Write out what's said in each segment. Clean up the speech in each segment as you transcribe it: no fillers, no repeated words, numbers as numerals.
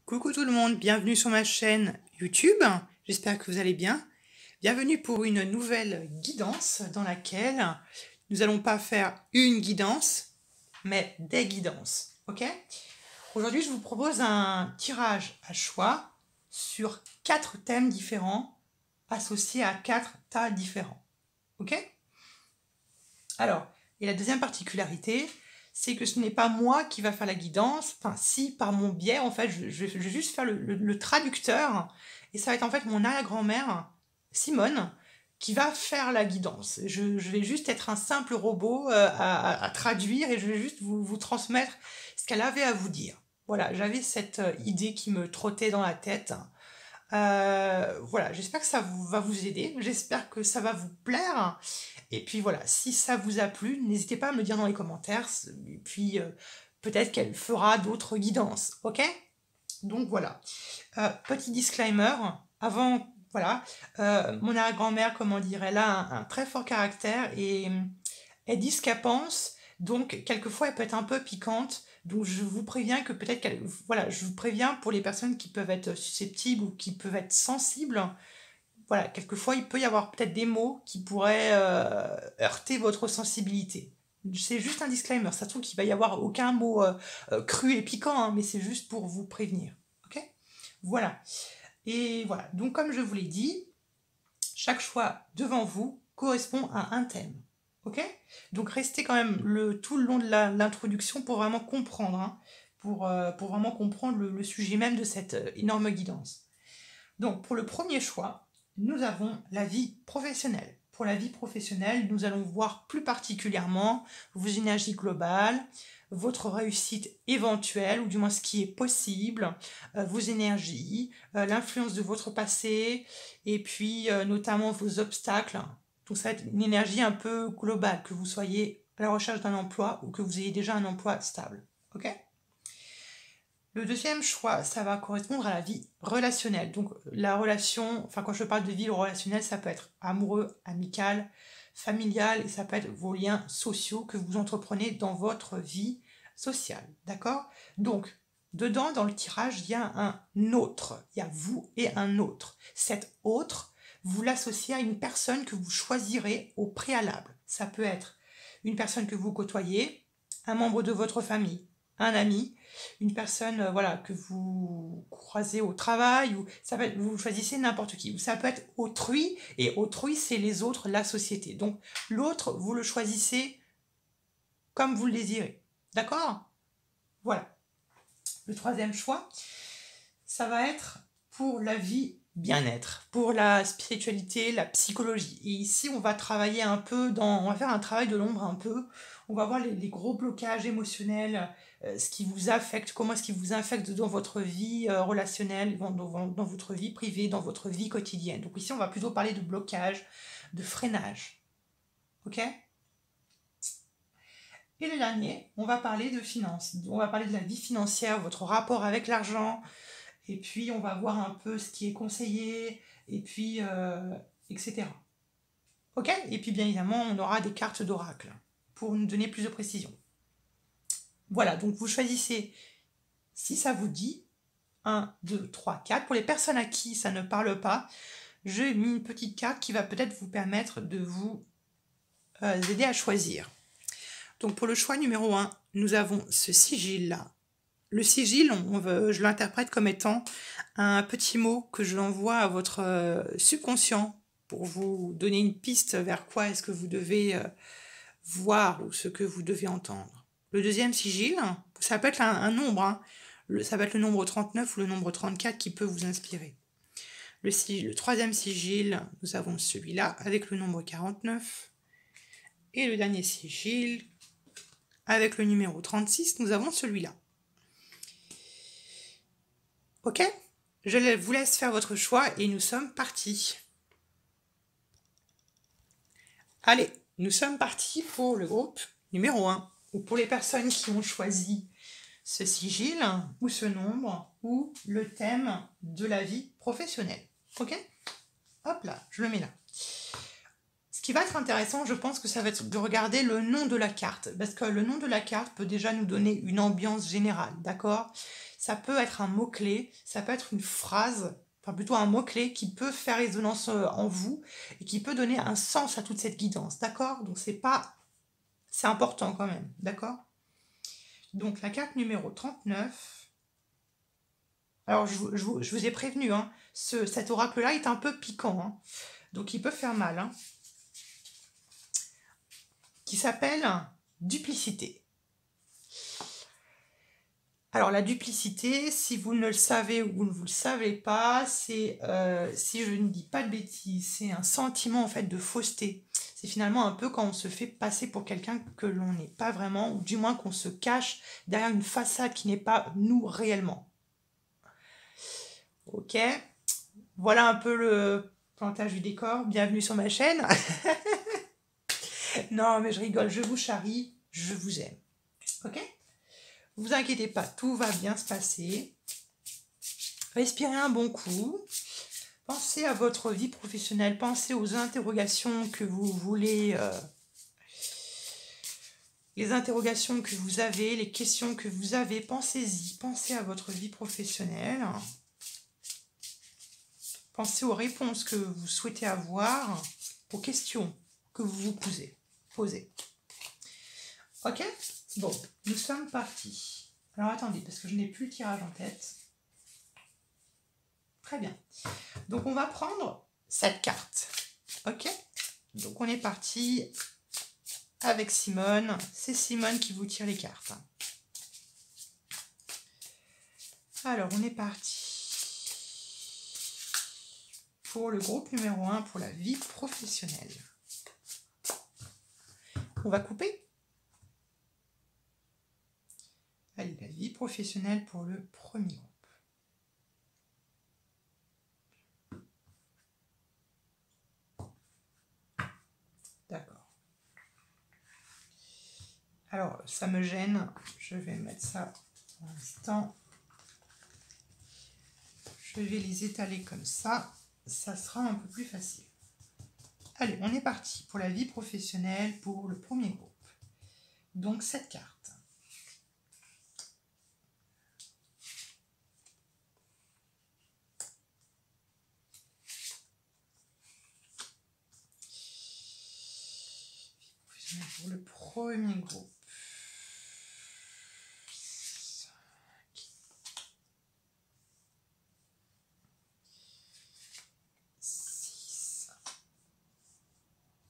Coucou tout le monde, bienvenue sur ma chaîne YouTube, j'espère que vous allez bien. Bienvenue pour une nouvelle guidance dans laquelle nous n'allons pas faire une guidance, mais des guidances, ok? Aujourd'hui je vous propose un tirage à choix sur 4 thèmes différents associés à 4 tas différents, ok? Alors, et la deuxième particularité, c'est que ce n'est pas moi qui va faire la guidance, enfin si, par mon biais, en fait, je vais juste faire le traducteur, et ça va être en fait mon arrière-grand-mère, Simone, qui va faire la guidance. Je vais juste être un simple robot à traduire, et je vais juste vous transmettre ce qu'elle avait à vous dire. Voilà, j'avais cette idée qui me trottait dans la tête. Voilà, j'espère que ça va vous aider, j'espère que ça va vous plaire. Et puis voilà, si ça vous a plu, n'hésitez pas à me le dire dans les commentaires. Et puis peut-être qu'elle fera d'autres guidances, ok? Donc voilà. Petit disclaimer, avant, voilà, mon arrière-grand-mère, comment dire, elle a un très fort caractère et elle dit ce qu'elle pense. Donc quelquefois elle peut être un peu piquante. Donc je vous préviens que peut-être qu'elle, voilà, je vous préviens pour les personnes qui peuvent être susceptibles ou qui peuvent être sensibles. Voilà, quelquefois il peut y avoir peut-être des mots qui pourraient heurter votre sensibilité. C'est juste un disclaimer, ça se trouve qu'il va y avoir aucun mot cru et piquant, hein, mais c'est juste pour vous prévenir. Ok? Voilà. Et voilà, donc comme je vous l'ai dit, chaque choix devant vous correspond à un thème. Ok? Donc restez quand même tout le long de l'introduction pour vraiment comprendre, hein, pour vraiment comprendre le sujet même de cette énorme guidance. Donc pour le premier choix, nous avons la vie professionnelle. Pour la vie professionnelle, nous allons voir plus particulièrement vos énergies globales, votre réussite éventuelle, ou du moins ce qui est possible, vos énergies, l'influence de votre passé, et puis notamment vos obstacles. Donc ça va être une énergie un peu globale, que vous soyez à la recherche d'un emploi ou que vous ayez déjà un emploi stable. Ok ? Le deuxième choix, ça va correspondre à la vie relationnelle. Donc la relation, enfin quand je parle de vie relationnelle, ça peut être amoureux, amical, familial, et ça peut être vos liens sociaux que vous entreprenez dans votre vie sociale. D'accord? Donc, dedans, dans le tirage, il y a un autre. Il y a vous et un autre. Cet autre, vous l'associez à une personne que vous choisirez au préalable. Ça peut être une personne que vous côtoyez, un membre de votre famille, un ami, une personne voilà, que vous croisez au travail, ou ça peut être, vous choisissez n'importe qui. Ça peut être autrui, et autrui, c'est les autres, la société. Donc l'autre, vous le choisissez comme vous le désirez. D'accord? Voilà. Le troisième choix, ça va être pour la vie bien-être, pour la spiritualité, la psychologie. Et ici, on va travailler un peu on va faire un travail de l'ombre un peu. On va voir les gros blocages émotionnels, ce qui vous affecte, comment est-ce qui vous affecte dans votre vie relationnelle, dans votre vie privée, dans votre vie quotidienne. Donc ici, on va plutôt parler de blocage, de freinage. Ok? Et le dernier, on va parler de finances. On va parler de la vie financière, votre rapport avec l'argent, et puis on va voir un peu ce qui est conseillé, et puis etc. Ok? Et puis bien évidemment, on aura des cartes d'oracle pour nous donner plus de précision. Voilà, donc vous choisissez, si ça vous dit, 1, 2, 3, 4. Pour les personnes à qui ça ne parle pas, j'ai mis une petite carte qui va peut-être vous permettre de vous aider à choisir. Donc pour le choix numéro 1, nous avons ce sigil-là. Le sigil, je l'interprète comme étant un petit mot que je l'envoie à votre subconscient pour vous donner une piste vers quoi est-ce que vous devez voir ou ce que vous devez entendre. Le deuxième sigil, ça peut être un nombre, hein. Ça va être le nombre 39 ou le nombre 34 qui peut vous inspirer. Le troisième sigil, nous avons celui-là avec le nombre 49. Et le dernier sigil, avec le numéro 36, nous avons celui-là. Ok? Je vous laisse faire votre choix et nous sommes partis. Allez, nous sommes partis pour le groupe numéro 1. Ou pour les personnes qui ont choisi ce sigil, ou ce nombre, ou le thème de la vie professionnelle. Ok? Hop là, je le mets là. Ce qui va être intéressant, je pense que ça va être de regarder le nom de la carte. Parce que le nom de la carte peut déjà nous donner une ambiance générale, d'accord? ça peut être un mot-clé, ça peut être une phrase, enfin plutôt un mot-clé qui peut faire résonance en vous et qui peut donner un sens à toute cette guidance, d'accord? Donc c'est important quand même, d'accord? Donc la carte numéro 39. Alors je vous ai prévenu, hein, cet oracle-là est un peu piquant, hein, donc il peut faire mal, hein, qui s'appelle duplicité. Alors la duplicité, si vous ne le savez ou vous ne vous le savez pas, c'est, si je ne dis pas de bêtises, c'est un sentiment en fait de fausseté. C'est finalement un peu quand on se fait passer pour quelqu'un que l'on n'est pas vraiment, ou du moins qu'on se cache derrière une façade qui n'est pas nous réellement. Ok, voilà un peu le plantage du décor. Bienvenue sur ma chaîne. Non mais je rigole, je vous charrie, je vous aime. Ok? Vous inquiétez pas, tout va bien se passer. Respirez un bon coup. Pensez à votre vie professionnelle. Pensez aux interrogations que vous voulez. Les interrogations que vous avez, les questions que vous avez. Pensez-y. Pensez à votre vie professionnelle. Pensez aux réponses que vous souhaitez avoir, aux questions que vous vous posez. Ok? Bon, nous sommes partis. Alors attendez, parce que je n'ai plus le tirage en tête. Très bien. Donc on va prendre cette carte. Ok? Donc on est parti avec Simone. C'est Simone qui vous tire les cartes. Alors on est parti pour le groupe numéro 1 pour la vie professionnelle. On va couper. Allez, la vie professionnelle pour le premier groupe. D'accord. Alors, ça me gêne. Je vais mettre ça pour l'instant. Je vais les étaler comme ça. Ça sera un peu plus facile. Allez, on est parti pour la vie professionnelle pour le premier groupe. Donc, cette carte. Pour le premier groupe. 6.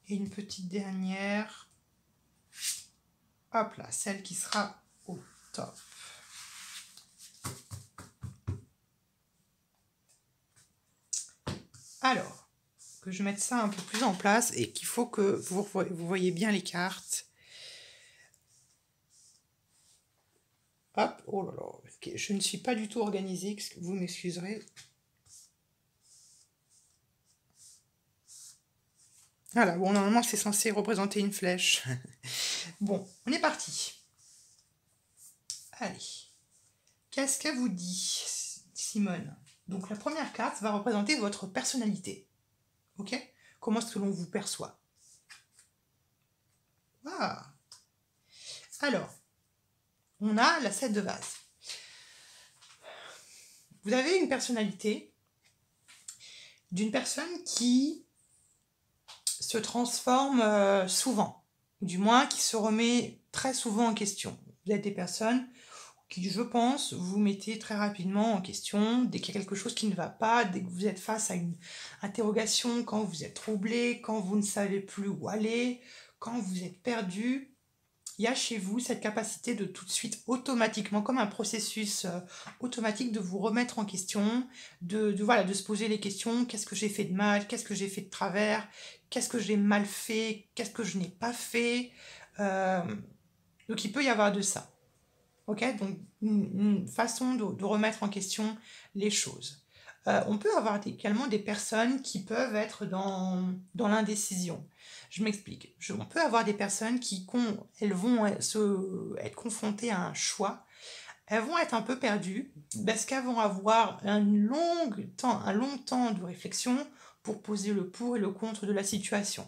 Et une petite dernière. Hop là, celle qui sera au top. Alors, que je mette ça un peu plus en place et qu'il faut que vous voyez bien les cartes. Hop, oh là là, okay. Je ne suis pas du tout organisée, vous m'excuserez. Voilà, bon, normalement c'est censé représenter une flèche. Bon, on est parti. Allez, qu'est-ce qu'elle vous dit, Simone? Donc la première carte va représenter votre personnalité. Ok? Comment est-ce que l'on vous perçoit? Ah. Alors, on a la 7 de vase. Vous avez une personnalité d'une personne qui se transforme souvent, du moins qui se remet très souvent en question. Vous êtes des personnes qui, je pense, vous mettez très rapidement en question dès qu'il y a quelque chose qui ne va pas, dès que vous êtes face à une interrogation, quand vous êtes troublé, quand vous ne savez plus où aller, quand vous êtes perdu. Il y a chez vous cette capacité de tout de suite automatiquement, comme un processus automatique, de vous remettre en question, voilà, de se poser les questions. Qu'est-ce que j'ai fait de mal? Qu'est-ce que j'ai fait de travers? Qu'est-ce que j'ai mal fait? Qu'est-ce que je n'ai pas fait? Donc il peut y avoir de ça. Ok, donc une façon de remettre en question les choses. On peut avoir également des personnes qui peuvent être dans l'indécision. Je m'explique. On peut avoir des personnes elles vont être confrontées à un choix. Elles vont être un peu perdues parce qu'elles vont avoir un long temps de réflexion pour poser le pour et le contre de la situation,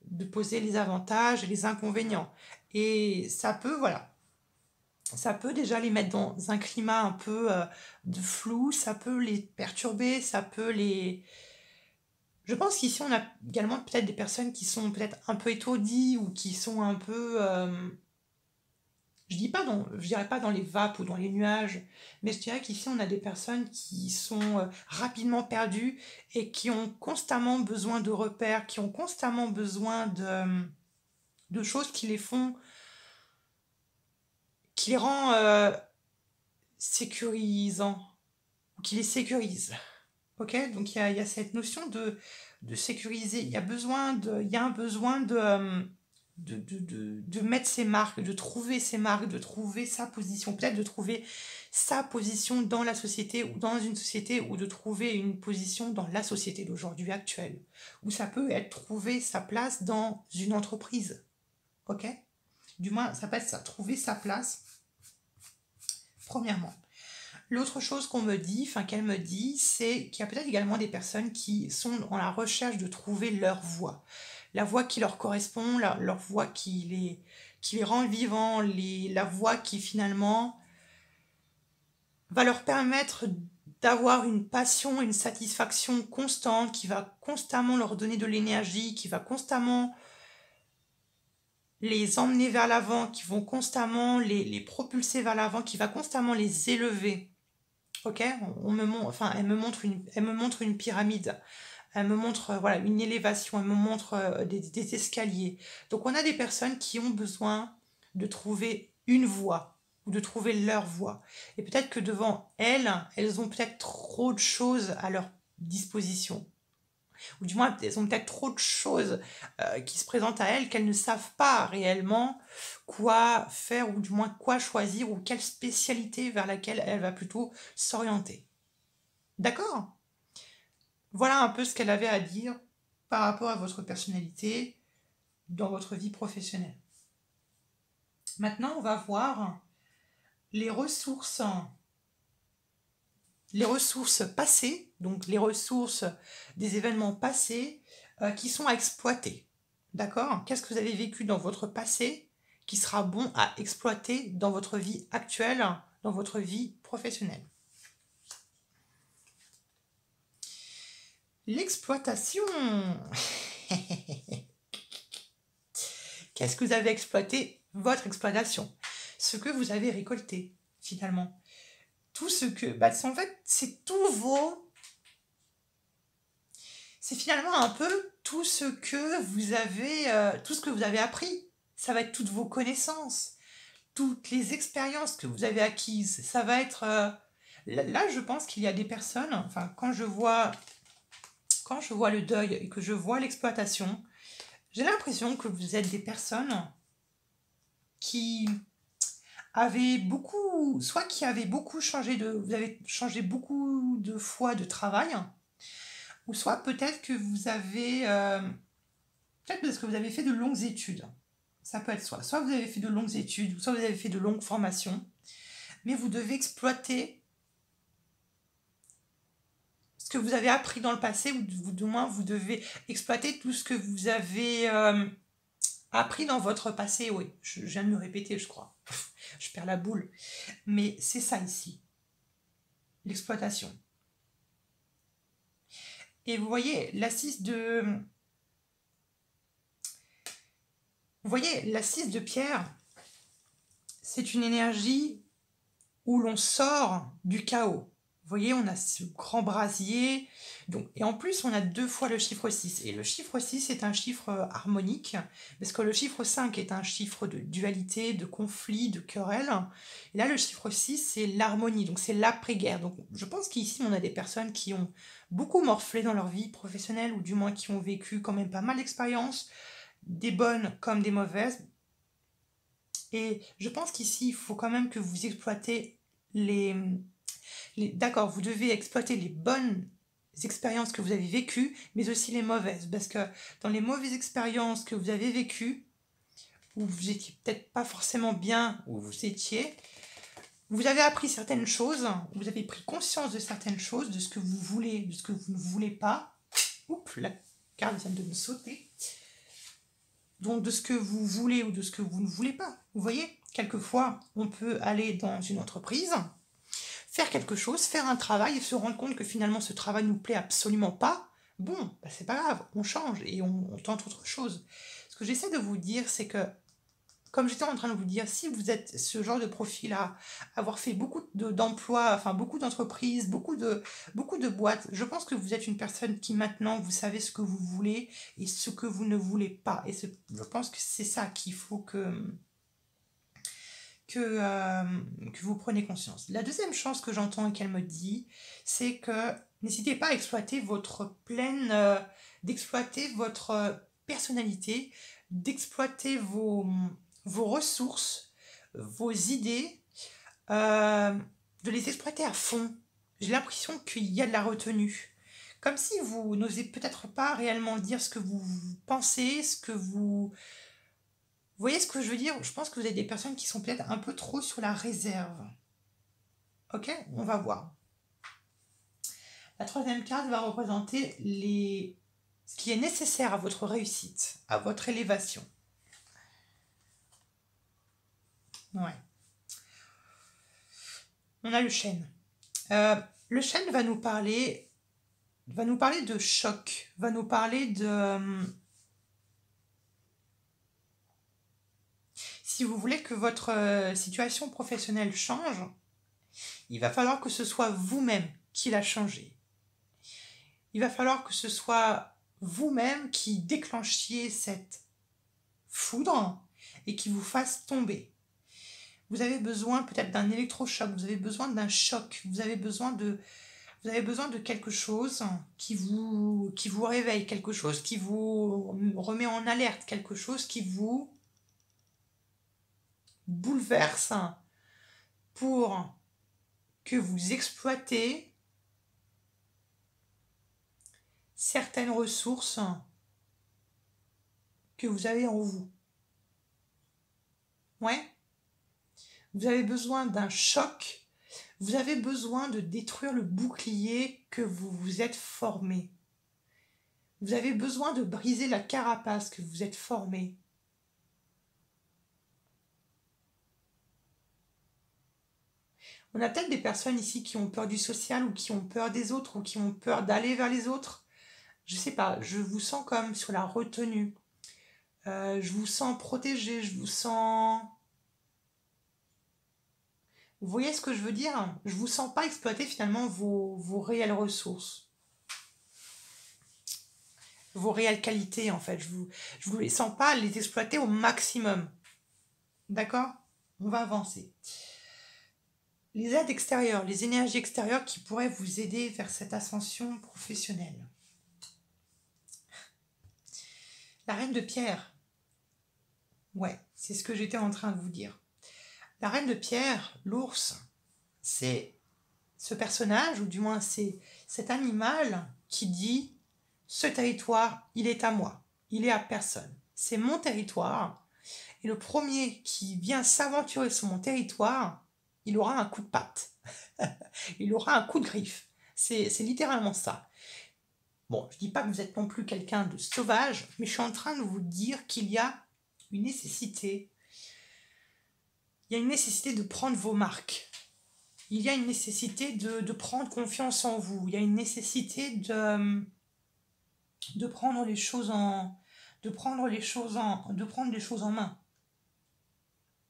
de poser les avantages et les inconvénients. Et ça peut, voilà, ça peut déjà les mettre dans un climat un peu de flou, ça peut les perturber, ça peut les... Je pense qu'ici, on a également peut-être des personnes qui sont peut-être un peu étourdies ou qui sont un peu... je dirais pas dans les vapes ou dans les nuages, mais je dirais qu'ici, on a des personnes qui sont rapidement perdues et qui ont constamment besoin de repères, qui ont constamment besoin de choses qui les font, qui les rend sécurisants, ou qui les sécurisent. Ok, donc il y a cette notion de sécuriser. Il y a un besoin de mettre ses marques, de trouver ses marques, de trouver sa position, peut-être de trouver sa position dans la société ou dans une société, ou de trouver une position dans la société d'aujourd'hui actuelle. Ou ça peut être trouver sa place dans une entreprise. Ok? Du moins, ça peut être ça, trouver sa place, premièrement. L'autre chose qu'on me dit, enfin qu'elle me dit, c'est qu'il y a peut-être également des personnes qui sont en la recherche de trouver leur voie. La voie qui leur correspond, leur voie qui les rend vivants, la voie qui finalement va leur permettre d'avoir une passion, une satisfaction constante, qui va constamment leur donner de l'énergie, qui va constamment les emmener vers l'avant, qui vont constamment les propulser vers l'avant, qui va constamment les élever. Ok, enfin, elle me montre une pyramide, elle me montre voilà, une élévation, elle me montre des escaliers. Donc on a des personnes qui ont besoin de trouver une voie, ou de trouver leur voie. Et peut-être que devant elles ont peut-être trop de choses à leur disposition. Ou du moins, elles ont peut-être trop de choses qui se présentent à elles qu'elles ne savent pas réellement quoi faire, ou du moins quoi choisir, ou quelle spécialité vers laquelle elle va plutôt s'orienter. D'accord? Voilà un peu ce qu'elle avait à dire par rapport à votre personnalité dans votre vie professionnelle. Maintenant, on va voir les ressources passées, donc les ressources des événements passés qui sont à exploiter. D'accord? Qu'est-ce que vous avez vécu dans votre passé qui sera bon à exploiter dans votre vie actuelle, dans votre vie professionnelle? L'exploitation. Qu'est-ce que vous avez exploité? Votre exploitation. Ce que vous avez récolté, finalement. Tout ce que... en fait, c'est tous vos... C'est finalement un peu tout ce que vous avez appris. Ça va être toutes vos connaissances, toutes les expériences que vous avez acquises. Ça va être... là, je pense qu'il y a des personnes... Enfin, quand je vois le deuil et que je vois l'exploitation, j'ai l'impression que vous êtes des personnes qui avaient beaucoup... Soit qui avaient beaucoup changé de... Vous avez changé beaucoup de fois de travail, ou soit peut-être que vous avez... peut-être parce que vous avez fait de longues études. Ça peut être soit vous avez fait de longues études, soit vous avez fait de longues formations, mais vous devez exploiter ce que vous avez appris dans le passé, ou du moins vous devez exploiter tout ce que vous avez appris dans votre passé. Oui, je viens de me répéter, je crois. Je perds la boule. Mais c'est ça ici, l'exploitation. Et vous voyez, l'assise de... Vous voyez, l'assise de pierre, c'est une énergie où l'on sort du chaos. Vous voyez, on a ce grand brasier. Donc, et en plus, on a 2 fois le chiffre 6. Et le chiffre 6 est un chiffre harmonique, parce que le chiffre 5 est un chiffre de dualité, de conflit, de querelle. Et là, le chiffre 6, c'est l'harmonie, donc c'est l'après-guerre. Donc je pense qu'ici, on a des personnes qui ont beaucoup morflé dans leur vie professionnelle, ou du moins qui ont vécu quand même pas mal d'expériences, des bonnes comme des mauvaises. Et je pense qu'ici, il faut quand même que vous exploitez d'accord, vous devez exploiter les bonnes expériences que vous avez vécues, mais aussi les mauvaises. Parce que dans les mauvaises expériences que vous avez vécues, où vous étiez peut-être pas forcément bien où vous étiez, vous avez appris certaines choses, vous avez pris conscience de certaines choses, de ce que vous voulez, de ce que vous ne voulez pas. Oups, la carte vient de me sauter. Donc de ce que vous voulez ou de ce que vous ne voulez pas. Vous voyez? quelquefois, on peut aller dans une entreprise, faire quelque chose, faire un travail et se rendre compte que finalement ce travail ne nous plaît absolument pas. Bon, bah c'est pas grave, on change et on tente autre chose. Ce que j'essaie de vous dire, c'est que, comme j'étais en train de vous dire, si vous êtes ce genre de profil à avoir fait beaucoup d'emplois, enfin beaucoup d'entreprises, beaucoup de boîtes, je pense que vous êtes une personne qui maintenant, vous savez ce que vous voulez et ce que vous ne voulez pas. Et je pense que c'est ça qu'il faut que vous prenez conscience. La deuxième chose que j'entends et qu'elle me dit, c'est que n'hésitez pas à exploiter votre d'exploiter votre personnalité, d'exploiter vos ressources, vos idées, euh, de les exploiter à fond. J'ai l'impression qu'il y a de la retenue. Comme si vous n'osez peut-être pas réellement dire ce que vous pensez, ce que vous... Vous voyez ce que je veux dire? Je pense que vous êtes des personnes qui sont peut-être un peu trop sur la réserve. Ok? On va voir. La troisième carte va représenter ce qui est nécessaire à votre réussite, à votre élévation. Ouais. On a le chêne. Le chêne va nous parler de choc, va nous parler de... Si vous voulez que votre situation professionnelle change, il va falloir que ce soit vous-même qui la changez. Il va falloir que ce soit vous-même qui déclenchiez cette foudre et qui vous fasse tomber. Vous avez besoin peut-être d'un électrochoc, vous avez besoin d'un choc, vous avez besoin de quelque chose qui vous réveille, quelque chose qui vous remet en alerte, quelque chose qui vous bouleverse pour que vous exploitez certaines ressources que vous avez en vous. Ouais. Vous avez besoin d'un choc. Vous avez besoin de détruire le bouclier que vous vous êtes formé. Vous avez besoin de briser la carapace que vous êtes formé. On a peut-être des personnes ici qui ont peur du social ou qui ont peur des autres ou qui ont peur d'aller vers les autres. Je sais pas, je vous sens comme sur la retenue. Je vous sens protégé, je vous sens... Vous voyez ce que je veux dire? Je vous sens pas exploiter finalement vos réelles ressources. Vos réelles qualités en fait. Je vous les sens pas les exploiter au maximum. D'accord? On va avancer. Les aides extérieures, les énergies extérieures qui pourraient vous aider vers cette ascension professionnelle. La reine de pierre. Ouais, c'est ce que j'étais en train de vous dire. La reine de pierre, l'ours, c'est ce personnage, ou du moins c'est cet animal qui dit « Ce territoire, il est à moi, il est à personne. C'est mon territoire. Et le premier qui vient s'aventurer sur mon territoire, il aura un coup de patte. Il aura un coup de griffe. C'est littéralement ça. Bon, je ne dis pas que vous êtes non plus quelqu'un de sauvage, mais je suis en train de vous dire qu'il y a une nécessité. Il y a une nécessité de prendre vos marques. Il y a une nécessité de prendre confiance en vous. Il y a une nécessité de prendre les choses en main.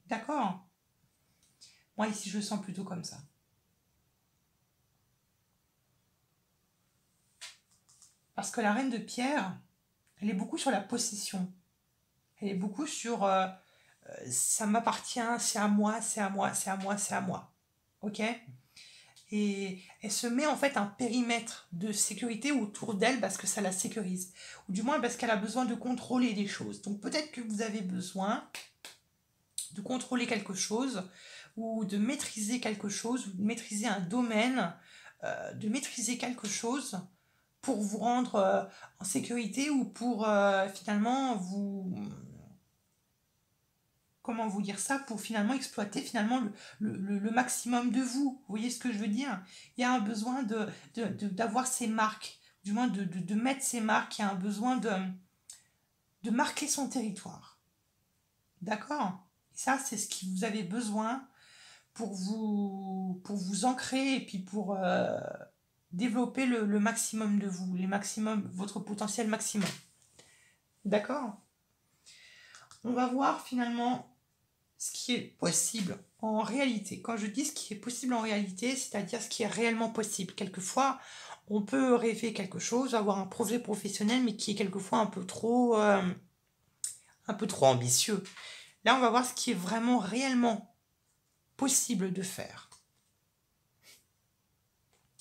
D'accord? Moi ici je le sens plutôt comme ça. Parce que la reine de pierre, elle est beaucoup sur la possession. Elle est beaucoup sur ça m'appartient, c'est à moi, c'est à moi, c'est à moi, c'est à moi. Ok? Et elle se met en fait un périmètre de sécurité autour d'elle parce que ça la sécurise. Ou du moins parce qu'elle a besoin de contrôler des choses. Donc peut-être que vous avez besoin de contrôler quelque chose ou de maîtriser quelque chose, ou de maîtriser un domaine, de maîtriser quelque chose pour vous rendre en sécurité ou pour finalement vous... Comment vous dire ça? Pour finalement exploiter finalement le maximum de vous. Vous voyez ce que je veux dire? Il y a un besoin d'avoir ses marques, du moins de mettre ses marques, il y a un besoin de marquer son territoire. D'accord? Ça, c'est ce que vous avez besoin pour vous ancrer et puis pour développer le maximum de vous, votre potentiel maximum. D'accord? On va voir finalement ce qui est possible en réalité. Quand je dis ce qui est possible en réalité, c'est-à-dire ce qui est réellement possible. Quelquefois, on peut rêver quelque chose, avoir un projet professionnel, mais qui est quelquefois un peu trop ambitieux. Là, on va voir ce qui est vraiment réellement possible de faire.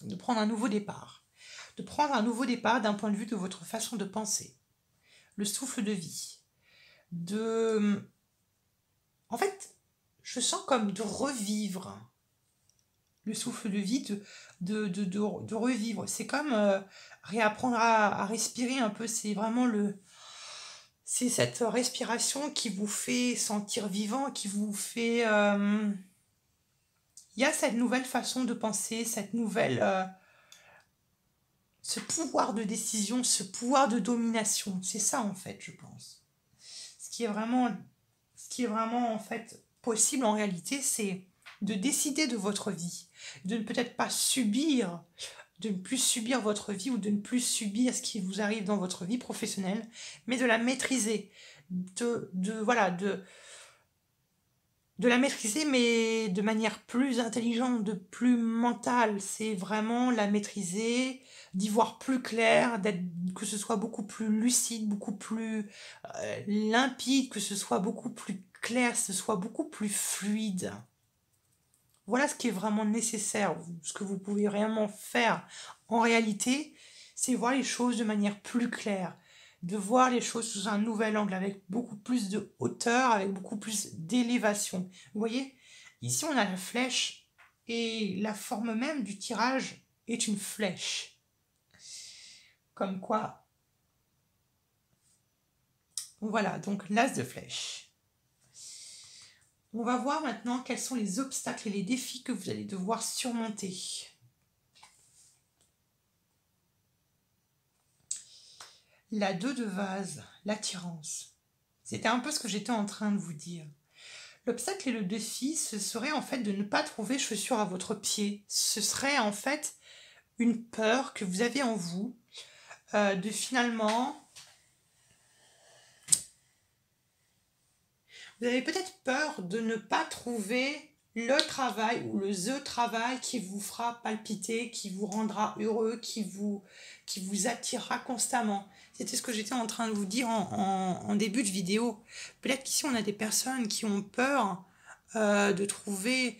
De prendre un nouveau départ. De prendre un nouveau départ d'un point de vue de votre façon de penser. Le souffle de vie. En fait, je sens comme de revivre le souffle de vie, de revivre. C'est comme réapprendre à respirer un peu. C'est vraiment c'est cette respiration qui vous fait sentir vivant, qui vous fait... Il y a cette nouvelle façon de penser, ce pouvoir de décision, ce pouvoir de domination. C'est ça en fait, je pense. Ce qui est vraiment en fait possible en réalité, c'est de décider de votre vie, de ne peut-être pas subir, de ne plus subir votre vie ou de ne plus subir ce qui vous arrive dans votre vie professionnelle, mais de la maîtriser, de la maîtriser, mais de manière plus intelligente, de plus mentale. C'est vraiment la maîtriser, d'y voir plus clair, que ce soit beaucoup plus lucide, beaucoup plus limpide, que ce soit beaucoup plus clair, que ce soit beaucoup plus fluide. Voilà ce qui est vraiment nécessaire, ce que vous pouvez réellement faire en réalité, c'est voir les choses de manière plus claire, de voir les choses sous un nouvel angle, avec beaucoup plus de hauteur, avec beaucoup plus d'élévation. Vous voyez, ici on a la flèche, et la forme même du tirage est une flèche. Comme quoi, voilà, donc l'as de flèche. On va voir maintenant quels sont les obstacles et les défis que vous allez devoir surmonter. La 2 de vase, l'attirance. C'était un peu ce que j'étais en train de vous dire. L'obstacle et le défi, ce serait en fait de ne pas trouver chaussures à votre pied. Ce serait en fait une peur que vous avez en vous de finalement... Vous avez peut-être peur de ne pas trouver le travail ou le the travail qui vous fera palpiter, qui vous rendra heureux, qui vous attirera constamment. C'était ce que j'étais en train de vous dire en début de vidéo. Peut-être qu'ici on a des personnes qui ont peur de trouver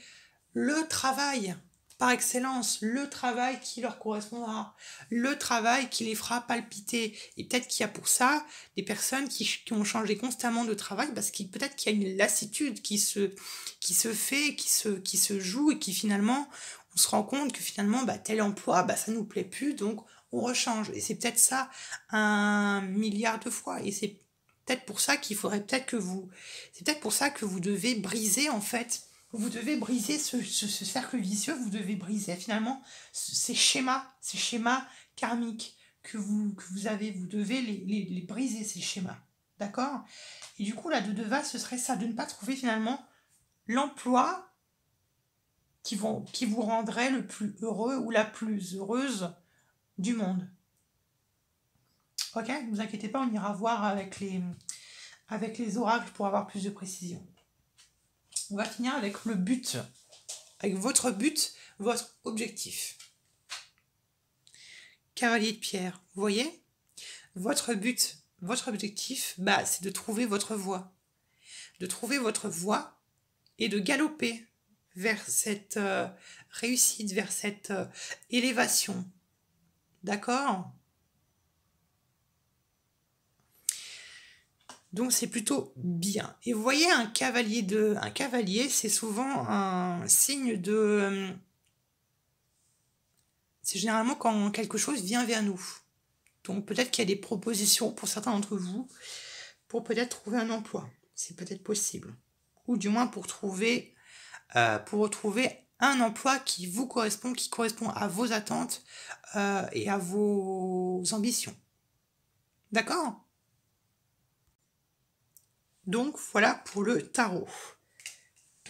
le travail par excellence, le travail qui leur correspondra, le travail qui les fera palpiter. Et peut-être qu'il y a pour ça des personnes qui ont changé constamment de travail parce qu'il peut-être qu'il y a une lassitude qui se fait, qui se joue et qui finalement, on se rend compte que finalement, tel emploi, ça nous plaît plus, donc on rechange. Et c'est peut-être ça 1 milliard de fois. Et c'est peut-être pour ça qu'il faudrait c'est peut-être pour ça que vous devez briser en fait. Vous devez briser ce cercle vicieux, vous devez briser finalement ces schémas karmiques que vous avez, vous devez les briser, ces schémas. D'accord? Et du coup, la 2 de vase, ce serait ça, de ne pas trouver finalement l'emploi qui vous rendrait le plus heureux ou la plus heureuse du monde. Ok? Ne vous inquiétez pas, on ira voir avec les oracles pour avoir plus de précision. On va finir avec le but, avec votre but, votre objectif. Cavalier de pierre, vous voyez? Votre but, votre objectif, c'est de trouver votre voie. De trouver votre voie et de galoper vers cette réussite, vers cette élévation. D'accord? Donc c'est plutôt bien. Et vous voyez un cavalier, c'est souvent un signe de... c'est généralement quand quelque chose vient vers nous. Donc peut-être qu'il y a des propositions pour certains d'entre vous pour peut-être trouver un emploi. C'est peut-être possible. Ou du moins pour retrouver un emploi qui vous correspond, qui correspond à vos attentes et à vos ambitions. D'accord ? Donc voilà pour le tarot.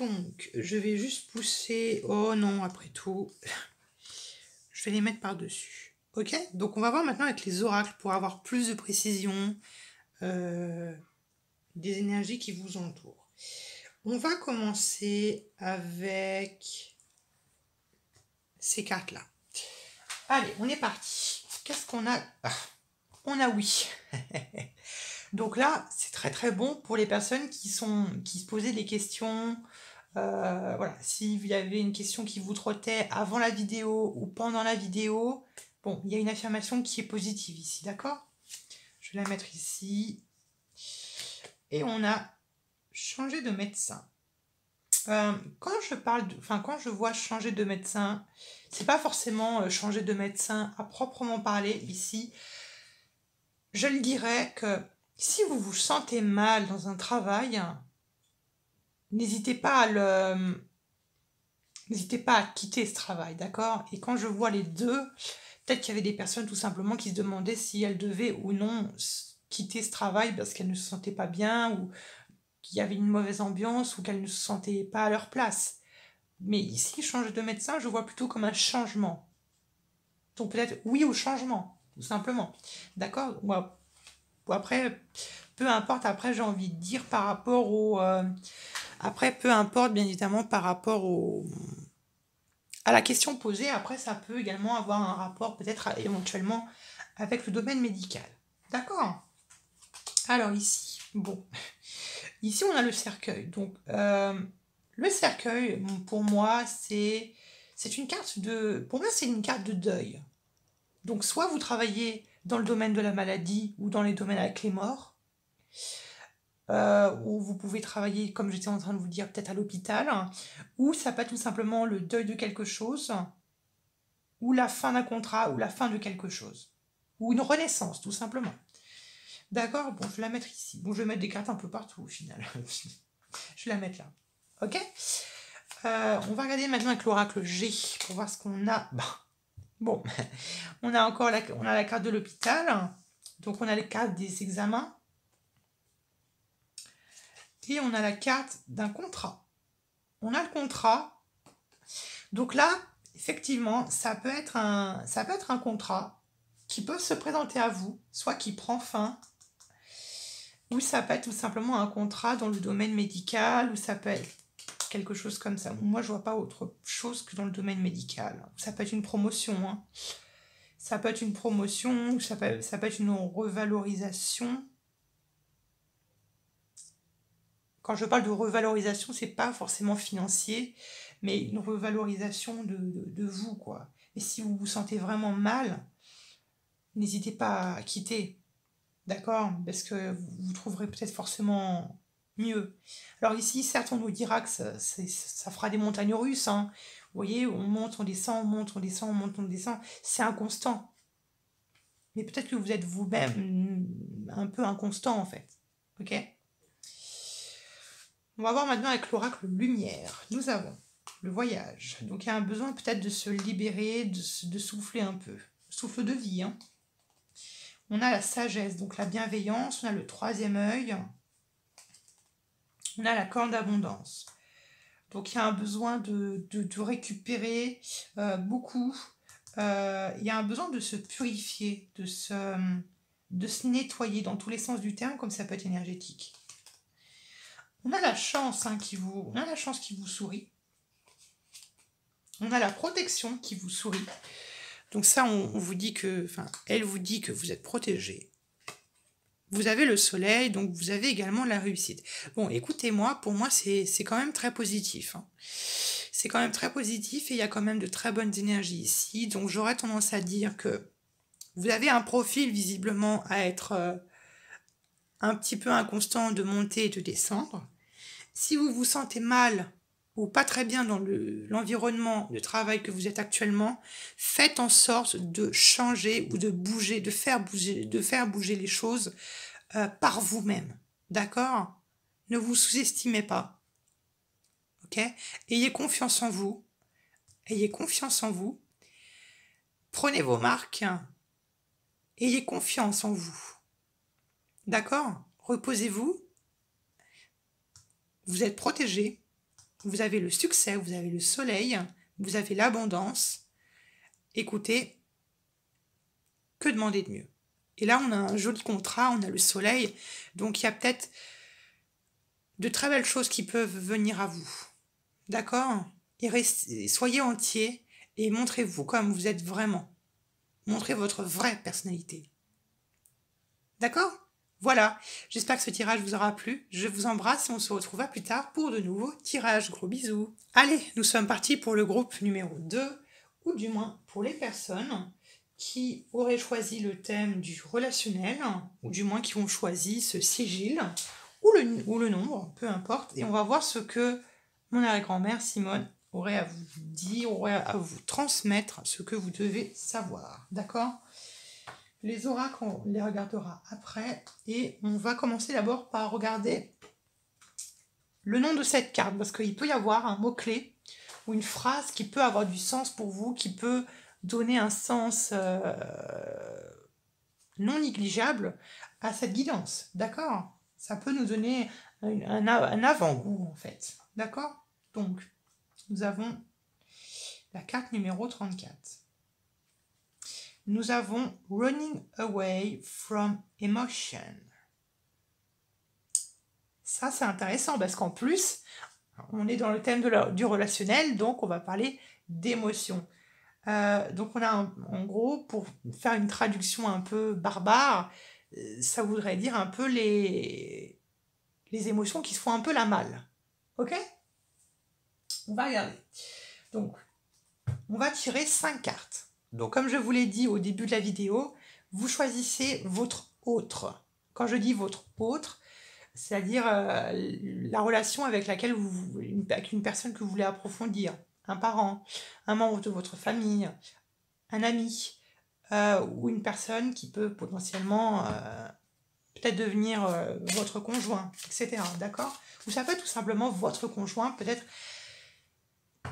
Donc, je vais juste pousser... Oh non, après tout, je vais les mettre par-dessus. Ok? Donc, on va voir maintenant avec les oracles pour avoir plus de précision des énergies qui vous entourent. On va commencer avec ces cartes-là. Allez, on est parti. Qu'est-ce qu'on a? On a oui. Donc là, c'est très très bon pour les personnes qui se posaient des questions. Voilà, si vous avez une question qui vous trottait avant la vidéo ou pendant la vidéo, bon, il y a une affirmation qui est positive ici, d'accord? Je vais la mettre ici. Et on a changé de médecin. Quand je vois changer de médecin, c'est pas forcément changer de médecin à proprement parler ici. Je le dirais que si vous vous sentez mal dans un travail, n'hésitez pas à quitter ce travail, d'accord? Et quand je vois les deux, peut-être qu'il y avait des personnes tout simplement qui se demandaient si elles devaient ou non quitter ce travail parce qu'elles ne se sentaient pas bien ou qu'il y avait une mauvaise ambiance ou qu'elles ne se sentaient pas à leur place. Mais ici, changer de médecin, je vois plutôt comme un changement. Donc peut-être oui au changement, tout simplement. D'accord? Ou après, peu importe, après j'ai envie de dire par rapport au... après, peu importe bien évidemment par rapport à la question posée, après ça peut également avoir un rapport peut-être éventuellement avec le domaine médical. D'accord? Alors ici, bon, ici on a le cercueil. Donc le cercueil, pour moi, c'est une carte de... Pour moi, c'est une carte de deuil. Donc soit vous travaillez dans le domaine de la maladie ou dans les domaines avec les morts, ou vous pouvez travailler, comme j'étais en train de vous dire, peut-être à l'hôpital, ou ça peut être tout simplement le deuil de quelque chose, ou la fin d'un contrat, ou la fin de quelque chose. Ou une renaissance, tout simplement. D'accord? Bon, je vais la mettre ici. Bon, je vais mettre des cartes un peu partout, au final. Je vais la mettre là. Ok? On va regarder maintenant avec l'oracle G, pour voir ce qu'on a. Bon, on a encore la carte de l'hôpital. Donc, on a les cartes des examens. Et on a la carte d'un contrat. On a le contrat. Donc là, effectivement, ça peut être un contrat qui peut se présenter à vous, soit qui prend fin, ou ça peut être tout simplement un contrat dans le domaine médical, ou ça peut être quelque chose comme ça. Moi, je vois pas autre chose que dans le domaine médical. Ça peut être une promotion, hein. Ça peut être une promotion, ou ça peut être une revalorisation. Quand je parle de revalorisation, c'est pas forcément financier, mais une revalorisation de vous, quoi. Et si vous vous sentez vraiment mal, n'hésitez pas à quitter, d'accord? Parce que vous trouverez peut-être forcément mieux. Alors ici, certes, on nous dira que ça fera des montagnes russes, hein. Vous voyez, on monte, on descend, on monte, on descend, on monte, on descend. C'est inconstant. Mais peut-être que vous êtes vous-même un peu inconstant, en fait. Ok? On va voir maintenant avec l'oracle lumière. Nous avons le voyage. Donc il y a un besoin peut-être de se libérer, de souffler un peu. Souffle de vie, hein. On a la sagesse, donc la bienveillance. On a le troisième œil. On a la corne d'abondance. Donc il y a un besoin de récupérer beaucoup. Il y a un besoin de se purifier, de se nettoyer dans tous les sens du terme, comme ça peut être énergétique. On a la chance, hein, on a la chance qui vous sourit. On a la protection qui vous sourit. Donc ça, on vous dit que, enfin, elle vous dit que vous êtes protégé. Vous avez le soleil, donc vous avez également la réussite. Bon, écoutez-moi, pour moi, c'est quand même très positif, hein. C'est quand même très positif et il y a quand même de très bonnes énergies ici. Donc j'aurais tendance à dire que vous avez un profil visiblement à être un petit peu inconstant de monter et de descendre. Si vous vous sentez mal ou pas très bien dans l'environnement de travail que vous êtes actuellement, faites en sorte de changer ou de bouger, de faire bouger les choses par vous-même. D'accord? Ne vous sous-estimez pas. Ok? Ayez confiance en vous. Ayez confiance en vous. Prenez vos marques. Ayez confiance en vous. D'accord? Reposez-vous. Vous êtes protégé. vous avez le succès, vous avez le soleil, vous avez l'abondance. Écoutez, que demander de mieux? Et là, on a un joli contrat, on a le soleil, donc il y a peut-être de très belles choses qui peuvent venir à vous. D'accord? Et soyez entier et montrez-vous comme vous êtes vraiment. Montrez votre vraie personnalité. D'accord? Voilà, j'espère que ce tirage vous aura plu. Je vous embrasse et on se retrouve à plus tard pour de nouveaux tirages. Gros bisous. Allez, nous sommes partis pour le groupe numéro 2, ou du moins pour les personnes qui auraient choisi le thème du relationnel, ou du moins qui ont choisi ce sigil, ou le nombre, peu importe. Et on va voir ce que mon arrière-grand-mère Simone aurait à vous dire, aurait à vous transmettre, ce que vous devez savoir. D'accord? Les oracles, on les regardera après. Et on va commencer d'abord par regarder le nom de cette carte, parce qu'il peut y avoir un mot-clé ou une phrase qui peut avoir du sens pour vous, qui peut donner un sens non négligeable à cette guidance. D'accord? Ça peut nous donner un avant-goût, en fait. D'accord? Donc, nous avons la carte numéro 34. Nous avons Running Away from Emotion. Ça, c'est intéressant parce qu'en plus, on est dans le thème du relationnel, donc on va parler d'émotion. Donc on a en gros, pour faire une traduction un peu barbare, ça voudrait dire un peu les émotions qui se font un peu la malle. Ok? On va regarder. Donc, on va tirer 5 cartes. Donc, comme je vous l'ai dit au début de la vidéo, vous choisissez votre autre. Quand je dis votre autre, c'est-à-dire la relation avec laquelle avec une personne que vous voulez approfondir, un parent, un membre de votre famille, un ami, ou une personne qui peut potentiellement peut-être devenir votre conjoint, etc. D'accord? Ou ça peut être tout simplement votre conjoint, peut-être,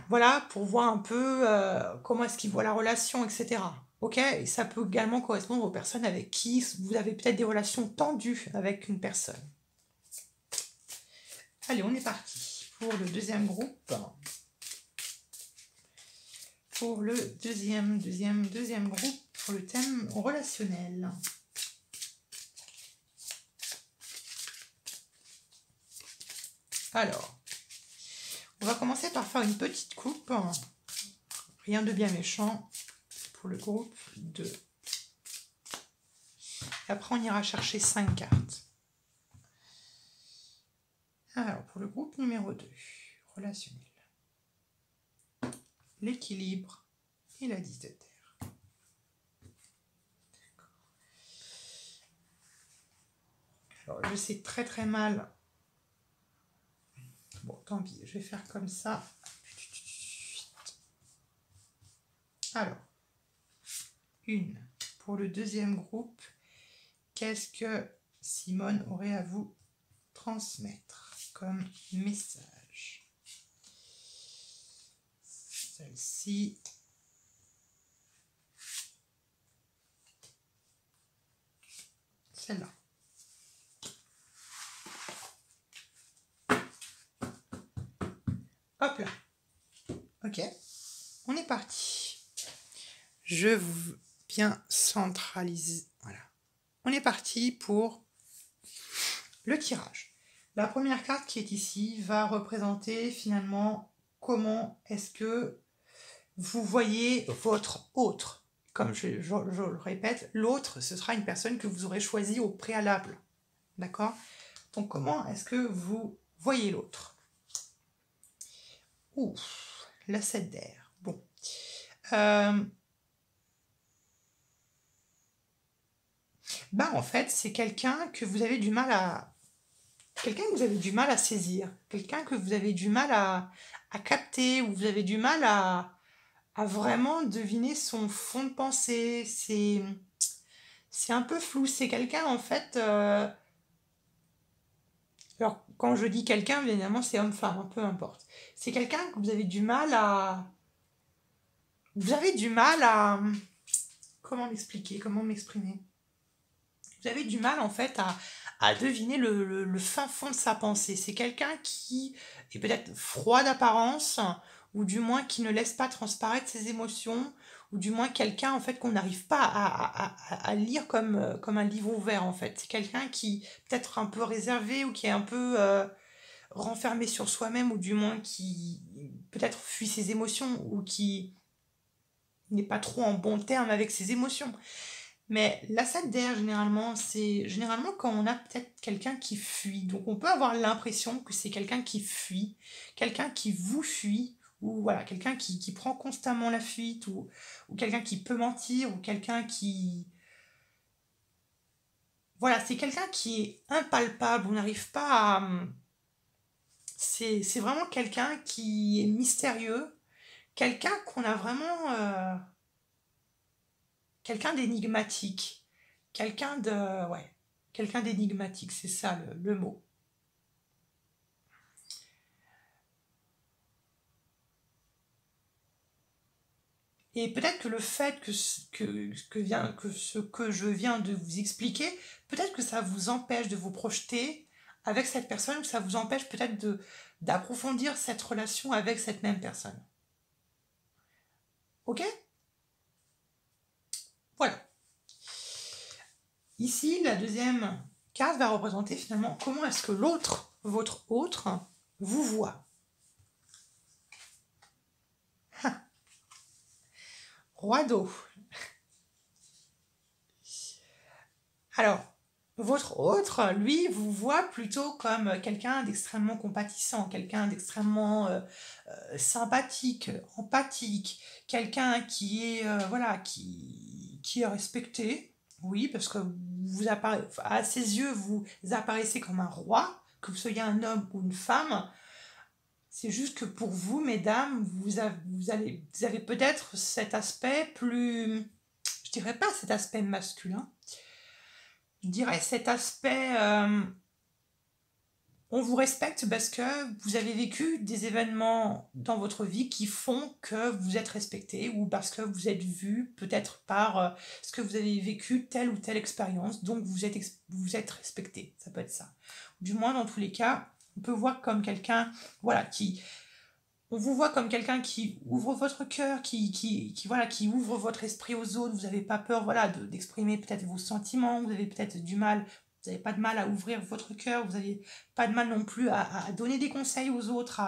voilà, pour voir un peu comment est-ce qu'il voit la relation, etc. Ok? Et ça peut également correspondre aux personnes avec qui vous avez peut-être des relations tendues avec une personne. Allez, on est parti pour le deuxième groupe. Pour le deuxième groupe, pour le thème relationnel. Alors, on va commencer par faire une petite coupe. Rien de bien méchant pour le groupe 2. Et après, on ira chercher 5 cartes. Alors, pour le groupe numéro 2, relationnel. L'équilibre et la 10 de terre. Alors, je sais très très mal. Bon, tant pis, je vais faire comme ça. Alors, une. Pour le deuxième groupe, qu'est-ce que Simone aurait à vous transmettre comme message? Celle-ci. Celle-là. Hop là. Ok. On est parti. Je vous bien centraliser. Voilà. On est parti pour le tirage. La première carte qui est ici va représenter finalement comment est-ce que vous voyez votre autre. Comme je le répète, l'autre, ce sera une personne que vous aurez choisie au préalable. D'accord? Donc, comment est-ce que vous voyez l'autre? Ouh, la 7 d'air. Bon. En fait, c'est quelqu'un que vous avez du mal à... Quelqu'un que vous avez du mal à saisir. Quelqu'un que vous avez du mal à capter, ou vous avez du mal à vraiment deviner son fond de pensée. C'est un peu flou. C'est quelqu'un, en fait... Alors, quand je dis quelqu'un, évidemment, c'est homme-femme, peu importe. C'est quelqu'un que vous avez du mal à... Vous avez du mal à... Comment m'expliquer? Comment m'exprimer? Vous vous avez du mal en fait à deviner le fin fond de sa pensée. C'est quelqu'un qui est peut-être froid d'apparence, ou du moins qui ne laisse pas transparaître ses émotions, ou du moins quelqu'un en fait qu'on n'arrive pas à lire comme un livre ouvert en fait. C'est quelqu'un qui peut-être un peu réservé ou qui est un peu renfermé sur soi-même, ou du moins qui peut-être fuit ses émotions, ou qui n'est pas trop en bon terme avec ses émotions. Mais la salle d'air, généralement, c'est généralement quand on a peut-être quelqu'un qui fuit. Donc on peut avoir l'impression que c'est quelqu'un qui fuit, quelqu'un qui vous fuit, ou voilà, quelqu'un qui prend constamment la fuite, ou quelqu'un qui peut mentir, ou quelqu'un qui... Voilà, c'est quelqu'un qui est impalpable, on n'arrive pas à... C'est vraiment quelqu'un qui est mystérieux, quelqu'un qu'on a vraiment... quelqu'un d'énigmatique. Quelqu'un de... Ouais, quelqu'un d'énigmatique, c'est ça le mot. Et peut-être que le fait que ce que je viens de vous expliquer, peut-être que ça vous empêche de vous projeter avec cette personne, ou ça vous empêche peut-être d'approfondir cette relation avec cette même personne. Ok? Voilà. Ici, la deuxième carte va représenter finalement comment est-ce que l'autre, votre autre, vous voit. Roi d'eau. Alors, votre autre, lui, vous voit plutôt comme quelqu'un d'extrêmement compatissant, quelqu'un d'extrêmement sympathique, empathique, quelqu'un qui est, voilà, qui est respecté. Oui, parce que à ses yeux, vous apparaissez comme un roi, que vous soyez un homme ou une femme. C'est juste que pour vous, mesdames, vous avez peut-être cet aspect plus, je dirais pas cet aspect masculin, je dirais cet aspect, on vous respecte parce que vous avez vécu des événements dans votre vie qui font que vous êtes respecté, ou parce que vous êtes vu peut-être par ce que vous avez vécu telle ou telle expérience, donc vous êtes respecté, ça peut être ça. Du moins dans tous les cas, on peut voir comme quelqu'un, voilà, on vous voit comme quelqu'un qui ouvre votre cœur, voilà, qui ouvre votre esprit aux autres. Vous n'avez pas peur, voilà, d'exprimer peut-être vos sentiments. Vous avez peut-être du mal, vous n'avez pas de mal à ouvrir votre cœur. Vous n'avez pas de mal non plus à donner des conseils aux autres.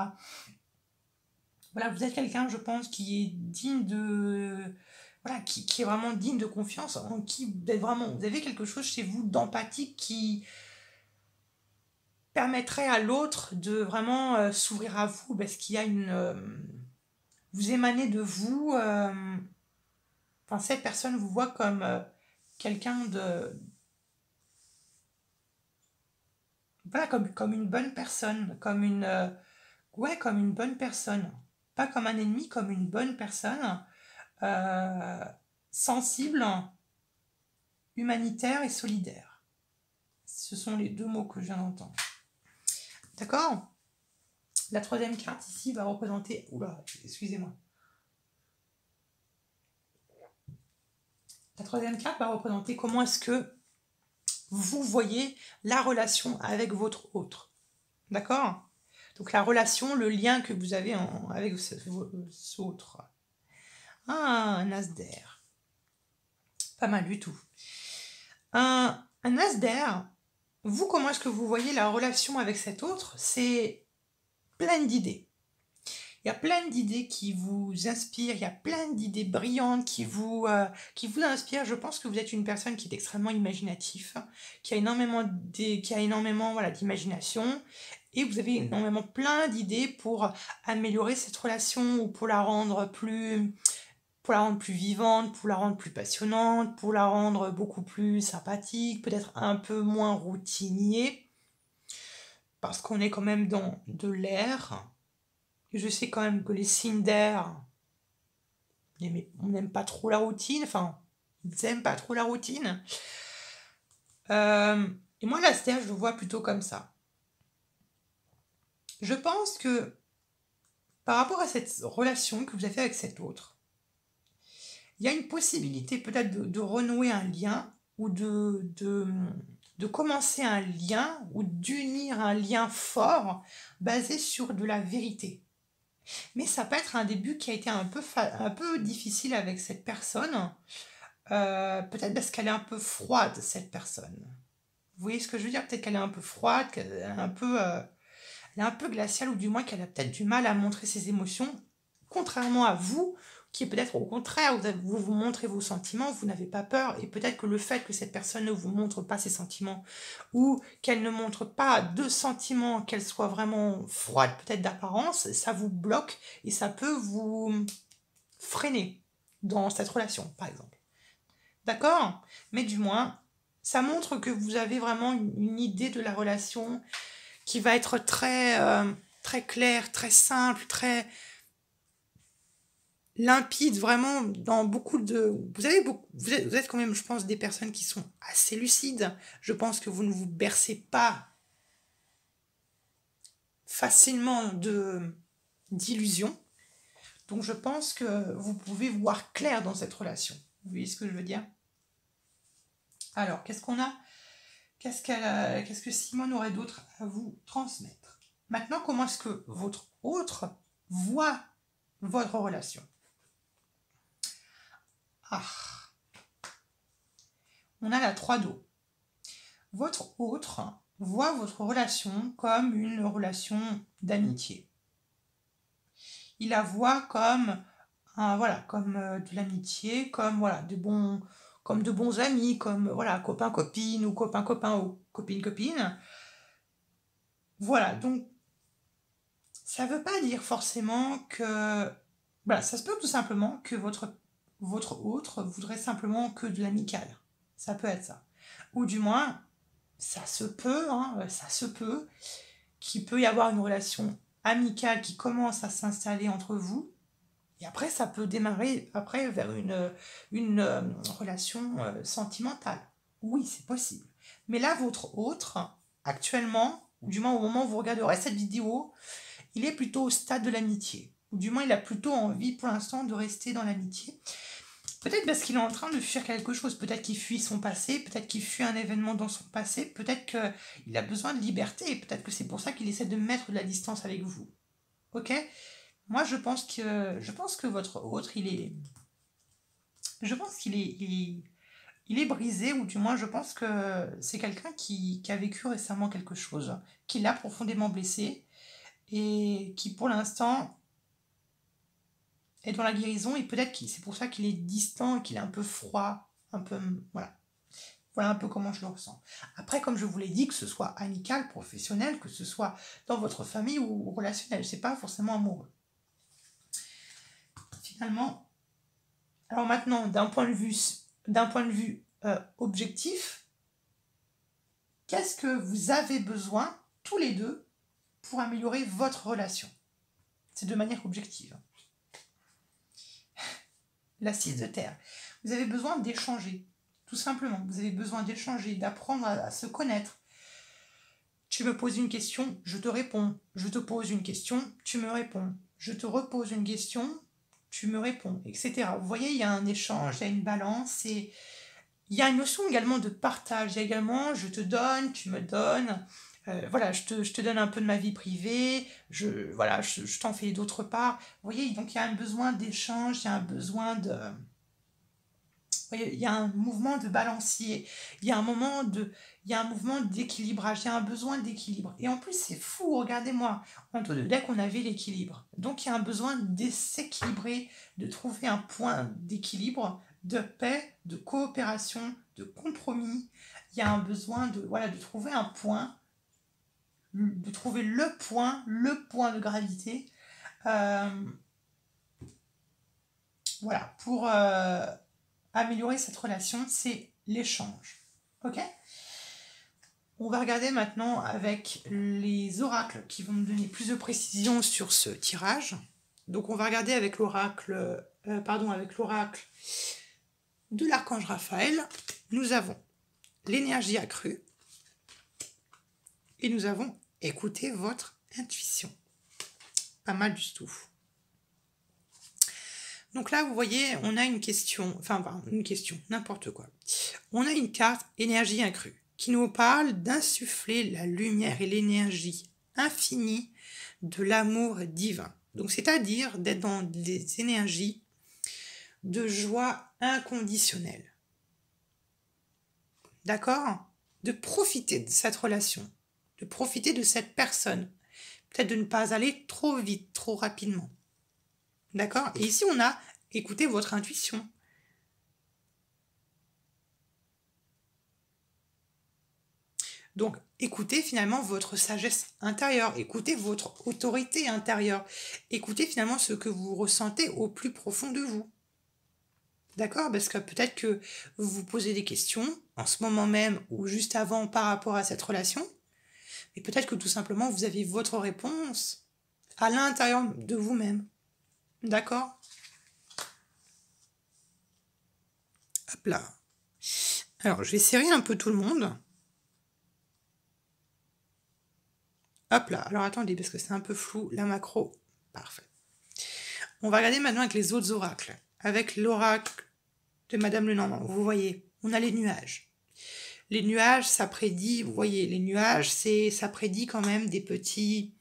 Voilà, vous êtes quelqu'un, je pense, qui est digne de... Voilà, qui est vraiment digne de confiance, en qui vous avez quelque chose chez vous d'empathique qui permettrait à l'autre de vraiment s'ouvrir à vous, parce qu'il y a vous émanez de vous, enfin cette personne vous voit comme quelqu'un de, voilà, comme une bonne personne, comme une, ouais, comme une bonne personne, pas comme un ennemi, comme une bonne personne, euh, sensible, humanitaire et solidaire. Ce sont les deux mots que je viens d'entendre. D'accord? La troisième carte ici va représenter... Oula, excusez-moi. La troisième carte va représenter comment est-ce que vous voyez la relation avec votre autre. D'accord? Donc la relation, le lien que vous avez avec cet autre. Ah, un as d'air. Pas mal du tout. Un as d'air, vous, comment est-ce que vous voyez la relation avec cet autre? C'est plein d'idées. Il y a plein d'idées qui vous inspirent, il y a plein d'idées brillantes qui vous inspirent. Je pense que vous êtes une personne qui est extrêmement imaginative, qui a énormément voilà, d'imagination, et vous avez énormément plein d'idées pour améliorer cette relation, ou pour la rendre plus vivante, pour la rendre plus passionnante, pour la rendre beaucoup plus sympathique, peut-être un peu moins routinier, parce qu'on est quand même dans de l'air. Je sais quand même que les signes d'air, on n'aime pas trop la routine, enfin, ils n'aiment pas trop la routine. Et moi, la stage, je le vois plutôt comme ça. Je pense que par rapport à cette relation que vous avez avec cet autre, il y a une possibilité peut-être de renouer un lien, ou de commencer un lien ou d'unir un lien fort basé sur de la vérité. Mais ça peut être un début qui a été un peu difficile avec cette personne, peut-être parce qu'elle est un peu froide, cette personne. Vous voyez ce que je veux dire? Peut-être qu'elle est un peu froide, qu'elle est elle est un peu glaciale, ou du moins qu'elle a peut-être du mal à montrer ses émotions, contrairement à vous, qui est peut-être au contraire, vous montrez vos sentiments, vous n'avez pas peur, et peut-être que le fait que cette personne ne vous montre pas ses sentiments, ou qu'elle ne montre pas de sentiments, qu'elle soit vraiment froide, peut-être d'apparence, ça vous bloque, et ça peut vous freiner dans cette relation, par exemple. D'accord? Mais du moins, ça montre que vous avez vraiment une idée de la relation qui va être très claire, très simple, très limpide, vraiment dans beaucoup de... vous êtes quand même, je pense, des personnes qui sont assez lucides. Je pense que vous ne vous bercez pas facilement d'illusions. Donc je pense que vous pouvez voir clair dans cette relation. Vous voyez ce que je veux dire? Alors, qu'est-ce qu'on a? Qu'est-ce que Simone aurait d'autre à vous transmettre? Maintenant, comment est-ce que votre autre voit votre relation? Ah, on a la 3 d'eau. Votre autre voit votre relation comme une relation d'amitié. Il la voit comme comme de l'amitié, comme comme de bons amis, comme copain copine ou copain copain ou copine copine. Voilà, donc ça veut pas dire forcément que ça se peut tout simplement que votre autre voudrait simplement que de l'amical. Ça peut être ça. Ou du moins, ça se peut, ça se peut qu'il peut y avoir une relation amicale qui commence à s'installer entre vous. Et après, ça peut démarrer après vers une relation sentimentale. Oui, c'est possible. Mais là, votre autre, actuellement, ou du moins au moment où vous regarderez cette vidéo, il est plutôt au stade de l'amitié. Ou du moins, il a plutôt envie pour l'instant de rester dans l'amitié. Peut-être parce qu'il est en train de fuir quelque chose. Peut-être qu'il fuit son passé, peut-être qu'il fuit un événement dans son passé, peut-être qu'il a besoin de liberté, et peut-être que c'est pour ça qu'il essaie de mettre de la distance avec vous. Ok? Moi, je pense que votre autre, je pense il est brisé, ou du moins, je pense que c'est quelqu'un qui a vécu récemment quelque chose, qui l'a profondément blessé, et qui, pour l'instant, est dans la guérison, et peut-être que c'est pour ça qu'il est distant, qu'il est un peu froid, un peu, voilà. Voilà un peu comment je le ressens. Après, comme je vous l'ai dit, que ce soit amical, professionnel, que ce soit dans votre famille ou relationnel, c'est pas forcément amoureux. Finalement, alors maintenant, d'un point de vue objectif, qu'est-ce que vous avez besoin, tous les deux, pour améliorer votre relation? C'est de manière objective. La 6 de terre. Vous avez besoin d'échanger, tout simplement. Vous avez besoin d'échanger, d'apprendre à se connaître. Tu me poses une question, je te réponds. Je te pose une question, tu me réponds. Je te repose une question, tu me réponds, etc. Vous voyez, il y a un échange, il y a une balance, et il y a une notion également de partage. Il y a également je te donne, tu me donnes. Je te donne un peu de ma vie privée, je t'en fais d'autre part. Vous voyez, donc il y a un besoin d'échange, il y a un besoin de... Vous voyez, il y a un mouvement de balancier, il y a il y a un mouvement d'équilibrage, il y a un besoin d'équilibre. Et en plus, c'est fou, regardez-moi, entre deux decks, on avait l'équilibre. Donc il y a un besoin de s'équilibrer, de trouver un point d'équilibre, de paix, de coopération, de compromis. Il y a un besoin de trouver un point, de trouver le point de gravité, euh, pour améliorer cette relation, c'est l'échange. Ok? On va regarder maintenant avec les oracles qui vont me donner plus de précision sur ce tirage. Donc on va regarder avec l'oracle, avec l'oracle de l'archange Raphaël. Nous avons l'énergie accrue et nous avons écouté votre intuition. Pas mal du tout. Donc là, vous voyez, on a une question, enfin, pardon, une question, n'importe quoi. On a une carte énergie accrue qui nous parle d'insuffler la lumière et l'énergie infinie de l'amour divin. Donc, c'est-à-dire d'être dans des énergies de joie inconditionnelle. D'accord? De profiter de cette relation, de profiter de cette personne. Peut-être de ne pas aller trop vite, trop rapidement. D'accord? Et ici, on a écoutez votre intuition. Donc, écoutez finalement votre sagesse intérieure, écoutez votre autorité intérieure, écoutez finalement ce que vous ressentez au plus profond de vous. D'accord? Parce que peut-être que vous vous posez des questions en ce moment même ou juste avant par rapport à cette relation, et peut-être que tout simplement vous avez votre réponse à l'intérieur de vous-même. D'accord? Hop là. Alors, je vais serrer un peu tout le monde. Hop là. Alors, attendez, parce que c'est un peu flou, la macro. Parfait. On va regarder maintenant avec les autres oracles. Avec l'oracle de Madame Lenormand. Vous voyez, on a les nuages. Les nuages, ça prédit, vous voyez, les nuages, ça prédit quand même des petits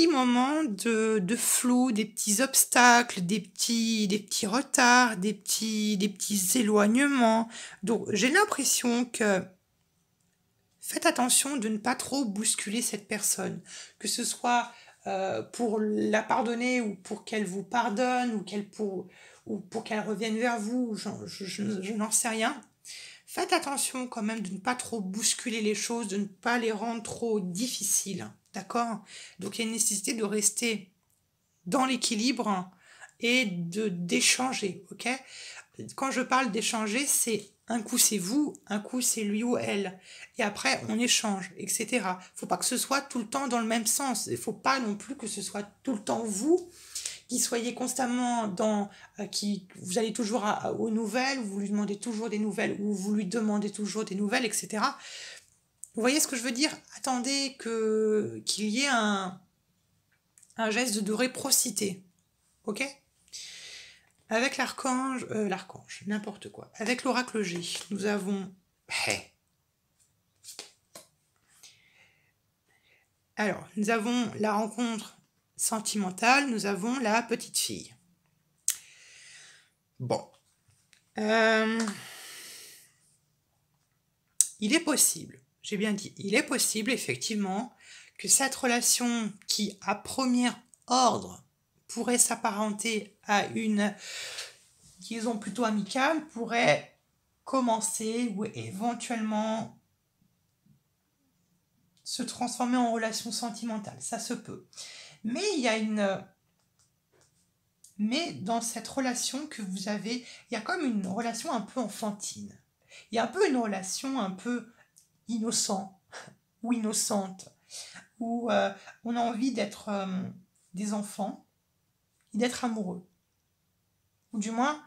moments de flou, des petits obstacles, des petits retards, des petits éloignements. Donc, j'ai l'impression que faites attention de ne pas trop bousculer cette personne, que ce soit pour la pardonner ou pour qu'elle vous pardonne ou pour qu'elle revienne vers vous, je n'en sais rien. Faites attention quand même de ne pas trop bousculer les choses, de ne pas les rendre trop difficiles, d'accord? Donc il y a une nécessité de rester dans l'équilibre et d'échanger, ok? Quand je parle d'échanger, c'est un coup c'est vous, un coup c'est lui ou elle. Et après, on échange, etc. Faut pas que ce soit tout le temps dans le même sens. Il faut pas non plus que ce soit tout le temps vous qui soyez constamment dans... vous allez toujours aux nouvelles, vous lui demandez toujours des nouvelles, ou vous lui demandez toujours des nouvelles, etc. Vous voyez ce que je veux dire? Attendez qu'il y ait un geste de réciprocité. Ok? Avec l'archange, n'importe quoi. Avec l'oracle G, nous avons... Alors, nous avons la rencontre sentimentale, nous avons la petite fille. Bon. Il est possible, j'ai bien dit, il est possible effectivement que cette relation qui, à premier ordre, pourrait s'apparenter à une liaison plutôt amicale, pourrait commencer ou éventuellement se transformer en relation sentimentale. Ça se peut. Mais il y a Mais dans cette relation que vous avez, il y a comme une relation un peu enfantine. Il y a un peu une relation un peu innocent ou innocente, où on a envie d'être des enfants et d'être amoureux. Ou du moins,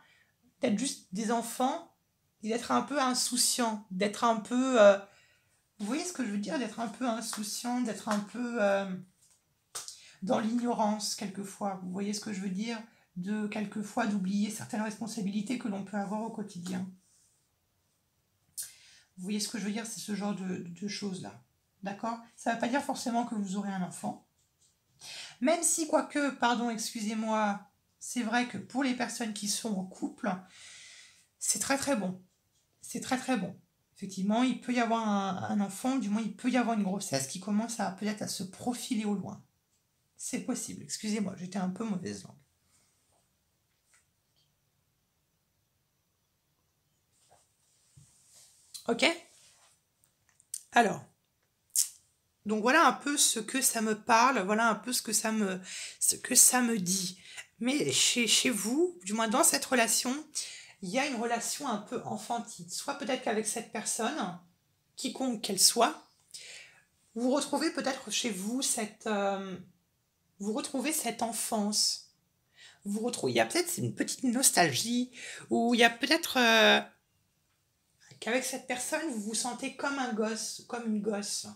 d'être juste des enfants et d'être un peu insouciants, d'être un peu... vous voyez ce que je veux dire? D'être un peu insouciant, d'être un peu dans l'ignorance quelquefois. Vous voyez ce que je veux dire? De quelquefois d'oublier certaines responsabilités que l'on peut avoir au quotidien. Vous voyez ce que je veux dire? C'est ce genre de choses-là. D'accord? Ça ne veut pas dire forcément que vous aurez un enfant. Même si, quoique, pardon, excusez-moi, c'est vrai que pour les personnes qui sont en couple, c'est très très bon. C'est très très bon. Effectivement, il peut y avoir un enfant, du moins il peut y avoir une grossesse qui commence à peut-être à se profiler au loin. C'est possible, excusez-moi, j'étais un peu mauvaise langue. Ok? Alors, donc voilà un peu ce que ça me parle, voilà un peu ce que ça me dit. Mais chez vous, du moins dans cette relation, il y a une relation un peu enfantine. Soit peut-être qu'avec cette personne, quiconque qu'elle soit, vous retrouvez peut-être chez vous vous retrouvez cette enfance. Il y a peut-être une petite nostalgie, ou il y a peut-être qu'avec cette personne, vous vous sentez comme un gosse, comme une gosse.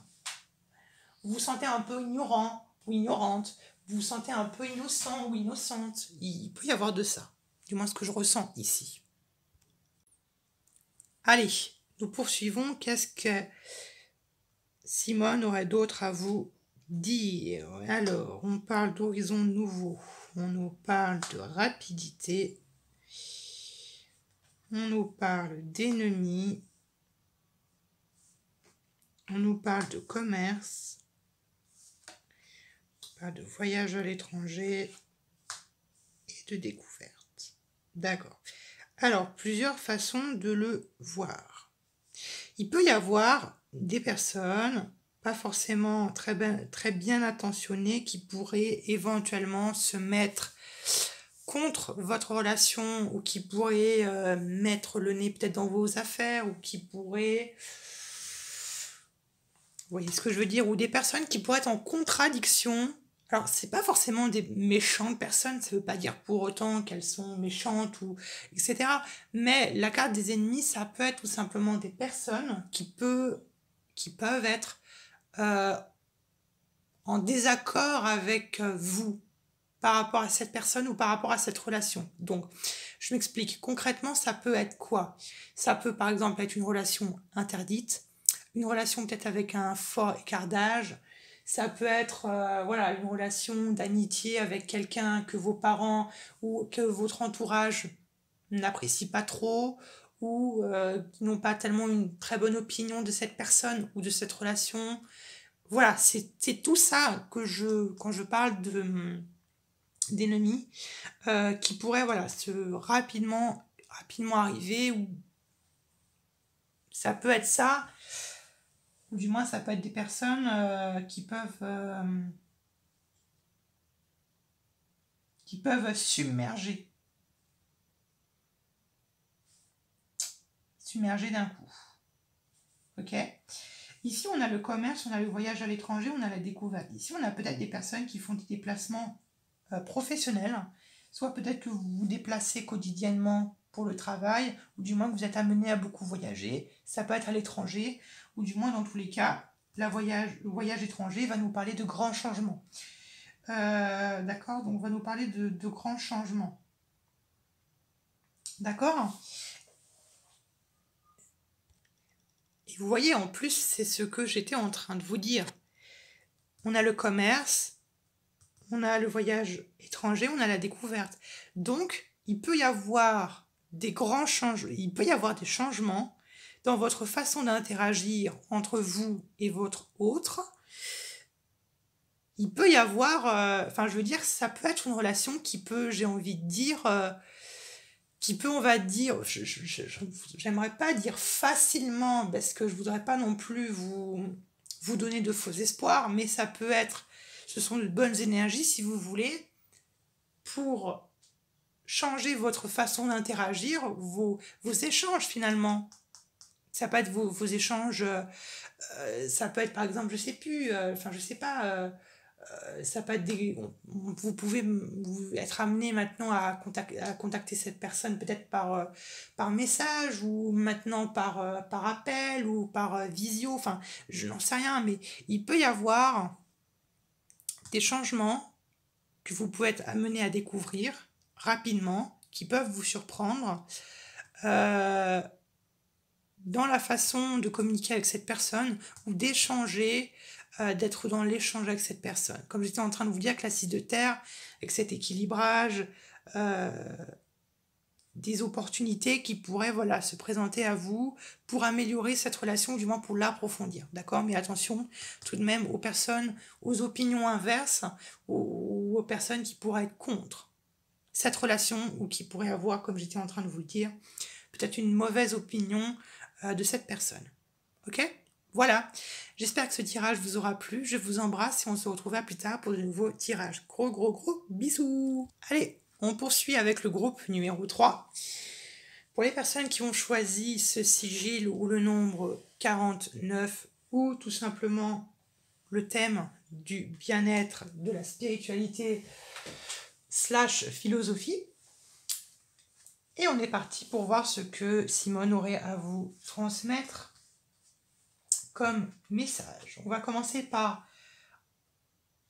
Vous vous sentez un peu ignorant ou ignorante. vous sentez un peu innocent ou innocente. Il peut y avoir de ça, du moins ce que je ressens ici. Allez, nous poursuivons. Qu'est-ce que Simone aurait d'autre à vous dire? Alors, on parle d'horizons nouveaux, on nous parle de rapidité, on nous parle d'ennemis, on nous parle de commerce, on parle de voyage à l'étranger et de découverte. D'accord. Alors, plusieurs façons de le voir. Il peut y avoir des personnes, pas forcément très bien intentionnées, qui pourraient éventuellement se mettre contre votre relation ou qui pourraient mettre le nez peut-être dans vos affaires ou qui pourraient... Vous voyez ce que je veux dire? Ou des personnes qui pourraient être en contradiction. Alors, c'est pas forcément des méchantes personnes, ça veut pas dire pour autant qu'elles sont méchantes ou etc. Mais la carte des ennemis, ça peut être tout simplement des personnes qui peuvent être en désaccord avec vous par rapport à cette personne ou par rapport à cette relation. Donc, je m'explique. Concrètement, ça peut être quoi? Ça peut par exemple être une relation interdite, une relation peut-être avec un fort écart d'âge. Ça peut être voilà, une relation d'amitié avec quelqu'un que vos parents ou que votre entourage n'apprécie pas trop ou qui n'ont pas tellement une très bonne opinion de cette personne ou de cette relation. Voilà, c'est tout ça que quand je parle d'ennemis qui pourraient voilà, rapidement arriver ou ça peut être ça. Ou du moins, ça peut être des personnes qui peuvent submerger d'un coup. Ok? Ici, on a le commerce, on a le voyage à l'étranger, on a la découverte. Ici, on a peut-être des personnes qui font des déplacements professionnels. Soit peut-être que vous vous déplacez quotidiennement pour le travail, ou du moins que vous êtes amené à beaucoup voyager. Ça peut être à l'étranger, ou du moins dans tous les cas, le voyage étranger va nous parler de grands changements. D'accord? Donc, on va nous parler de grands changements. D'accord? Et vous voyez, en plus, c'est ce que j'étais en train de vous dire. On a le commerce, on a le voyage étranger, on a la découverte. Donc, il peut y avoir des grands changements, il peut y avoir des changements dans votre façon d'interagir entre vous et votre autre. Il peut y avoir, enfin je veux dire, ça peut être une relation qui peut, j'ai envie de dire, qui peut, on va dire, j'aimerais pas dire facilement, parce que je voudrais pas non plus vous donner de faux espoirs, mais ça peut être, ce sont de bonnes énergies si vous voulez, pour changer votre façon d'interagir, vos échanges finalement. Ça peut être vos échanges, ça peut être par exemple, je sais plus, enfin je sais pas, ça peut être vous pouvez être amené maintenant à contacter cette personne peut-être par message ou maintenant par appel ou par visio, enfin je n'en sais rien, mais il peut y avoir des changements que vous pouvez être amené à découvrir rapidement, qui peuvent vous surprendre dans la façon de communiquer avec cette personne ou d'échanger, d'être dans l'échange avec cette personne. Comme j'étais en train de vous dire avec la 6 de terre, avec cet équilibrage, des opportunités qui pourraient voilà, se présenter à vous pour améliorer cette relation, du moins pour l'approfondir. D'accord? Mais attention tout de même aux personnes, aux opinions inverses, aux personnes qui pourraient être contre cette relation ou qui pourraient avoir, comme j'étais en train de vous le dire, peut-être une mauvaise opinion de cette personne. Ok? Voilà. J'espère que ce tirage vous aura plu. Je vous embrasse et on se retrouve plus tard pour de nouveaux tirages. Gros bisous. Allez, on poursuit avec le groupe numéro 3. Pour les personnes qui ont choisi ce sigil ou le nombre 49 ou tout simplement le thème du bien-être, de la spiritualité / philosophie. Et on est parti pour voir ce que Simone aurait à vous transmettre comme message. On va commencer par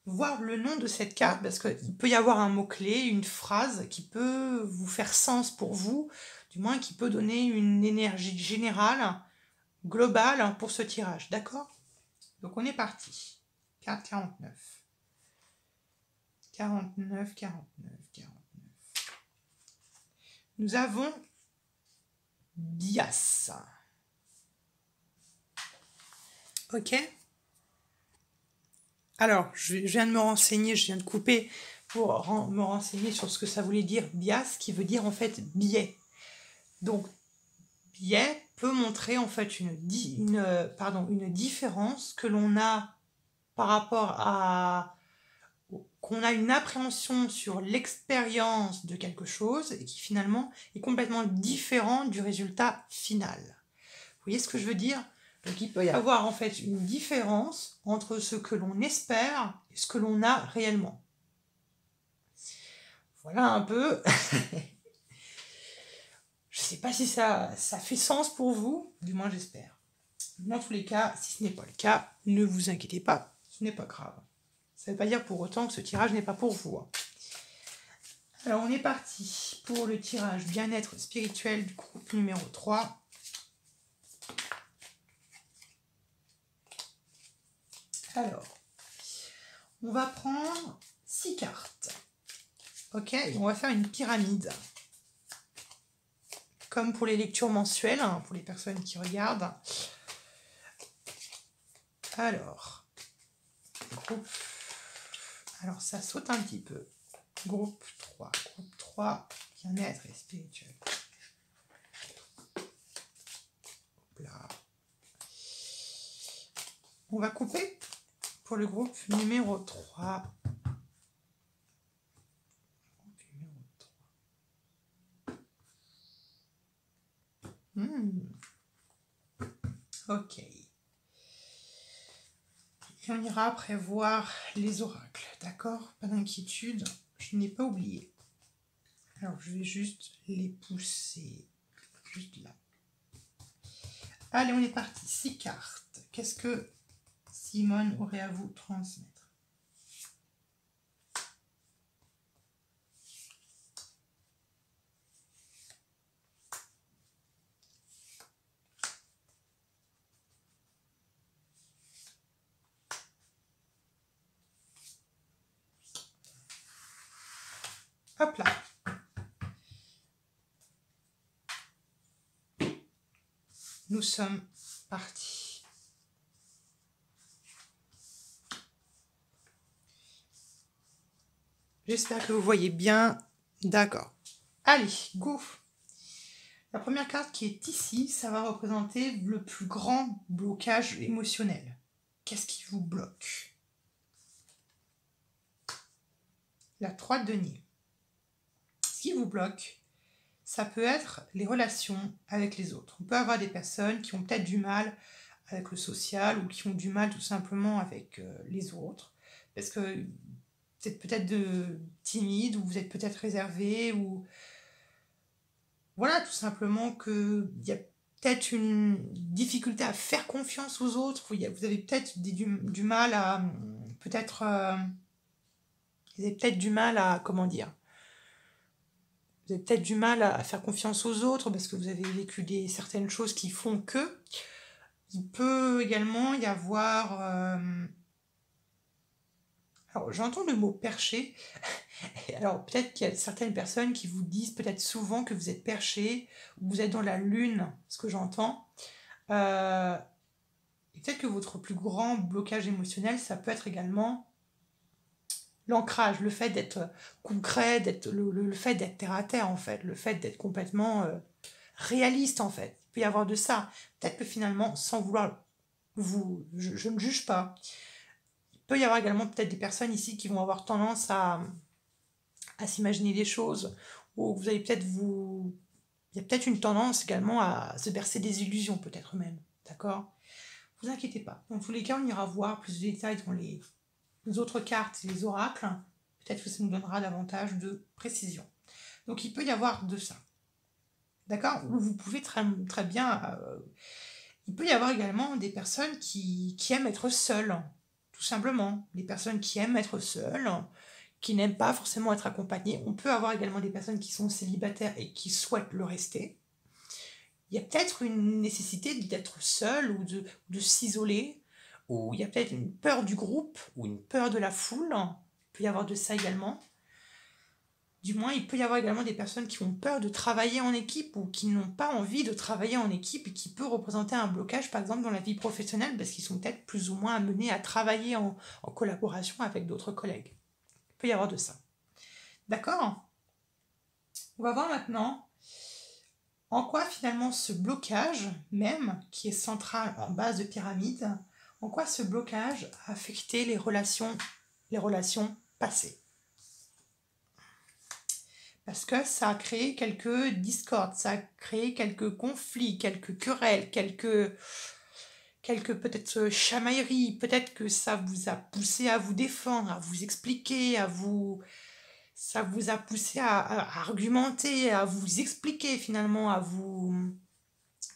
voir le nom de cette carte, parce qu'il peut y avoir un mot-clé, une phrase qui peut vous faire sens pour vous, du moins qui peut donner une énergie générale, globale pour ce tirage, d'accord? Donc on est parti. Carte 49. 49, 49, 49. Nous avons Bias. Ok. Alors, je viens de me renseigner, je viens de couper pour me renseigner sur ce que ça voulait dire bias, qui veut dire en fait biais. Donc, biais peut montrer en fait une différence que l'on a par rapport à... qu'on a une appréhension sur l'expérience de quelque chose et qui finalement est complètement différent du résultat final. Vous voyez ce que je veux dire? Donc il peut y avoir en fait une différence entre ce que l'on espère et ce que l'on a réellement. Voilà un peu. Je ne sais pas si ça fait sens pour vous, du moins j'espère. Dans tous les cas, si ce n'est pas le cas, ne vous inquiétez pas, ce n'est pas grave. Ça ne veut pas dire pour autant que ce tirage n'est pas pour vous. Alors on est parti pour le tirage bien-être spirituel du groupe numéro 3. Alors, on va prendre 6 cartes. Ok, et on va faire une pyramide. Comme pour les lectures mensuelles, hein, pour les personnes qui regardent. Alors, groupe... Alors, ça saute un petit peu. Groupe 3, bien-être et spirituel. Là. On va couper pour le groupe numéro 3. Ok. Et on ira après voir les oracles, d'accord? Pas d'inquiétude, je n'ai pas oublié. Alors, je vais juste les pousser juste là. Allez, on est parti. 6 cartes. Qu'est-ce que Simone aurait à vous transmettre? Hop là. Nous sommes partis. J'espère que vous voyez bien. D'accord. Allez, go. La première carte qui est ici, ça va représenter le plus grand blocage émotionnel. Qu'est-ce qui vous bloque? La 3 de denier. Ce qui vous bloque, ça peut être les relations avec les autres. On peut avoir des personnes qui ont peut-être du mal avec le social ou qui ont du mal tout simplement avec les autres. Parce que vous êtes peut-être timide ou vous êtes peut-être réservé ou... Voilà, tout simplement qu'il y a peut-être une difficulté à faire confiance aux autres. Vous avez peut-être du mal à... Peut-être... vous avez peut-être du mal à... Comment dire? Vous avez peut-être du mal à faire confiance aux autres parce que vous avez vécu certaines choses qui font que. Il peut également y avoir... Alors, j'entends le mot perché. Alors, peut-être qu'il y a certaines personnes qui vous disent peut-être souvent que vous êtes perché ou vous êtes dans la lune, ce que j'entends. Et peut-être que votre plus grand blocage émotionnel, ça peut être également l'ancrage, le fait d'être concret, le fait d'être terre à terre, en fait, le fait d'être complètement réaliste, en fait. Il peut y avoir de ça. Peut-être que finalement, sans vouloir je ne juge pas. Il peut y avoir également peut-être des personnes ici qui vont avoir tendance à s'imaginer des choses, ou vous allez peut-être il y a peut-être une tendance également à se bercer des illusions, peut-être même, d'accord? Vous inquiétez pas. Dans tous les cas, on ira voir plus de détails dans les autres cartes et les oracles. Peut-être que ça nous donnera davantage de précision. Donc, il peut y avoir de ça. D'accord? Vous pouvez très, très bien... il peut y avoir également des personnes qui aiment être seules, tout tout simplement. Les personnes qui aiment être seules, qui n'aiment pas forcément être accompagnées. On peut avoir également des personnes qui sont célibataires et qui souhaitent le rester. Il y a peut-être une nécessité d'être seul ou de s'isoler, ou il y a peut-être une peur du groupe ou une peur de la foule. Il peut y avoir de ça également. Du moins, il peut y avoir également des personnes qui ont peur de travailler en équipe ou qui n'ont pas envie de travailler en équipe et qui peut représenter un blocage, par exemple, dans la vie professionnelle, parce qu'ils sont peut-être plus ou moins amenés à travailler en collaboration avec d'autres collègues. Il peut y avoir de ça. D'accord? On va voir maintenant en quoi finalement ce blocage, même, qui est central en base de pyramide, en quoi ce blocage a affecté les relations passées. Parce que ça a créé quelques discordes, ça a créé quelques conflits, quelques querelles, quelques peut-être chamailleries, peut-être que ça vous a poussé à vous défendre, à vous expliquer, ça vous a poussé à argumenter, à vous expliquer finalement, vous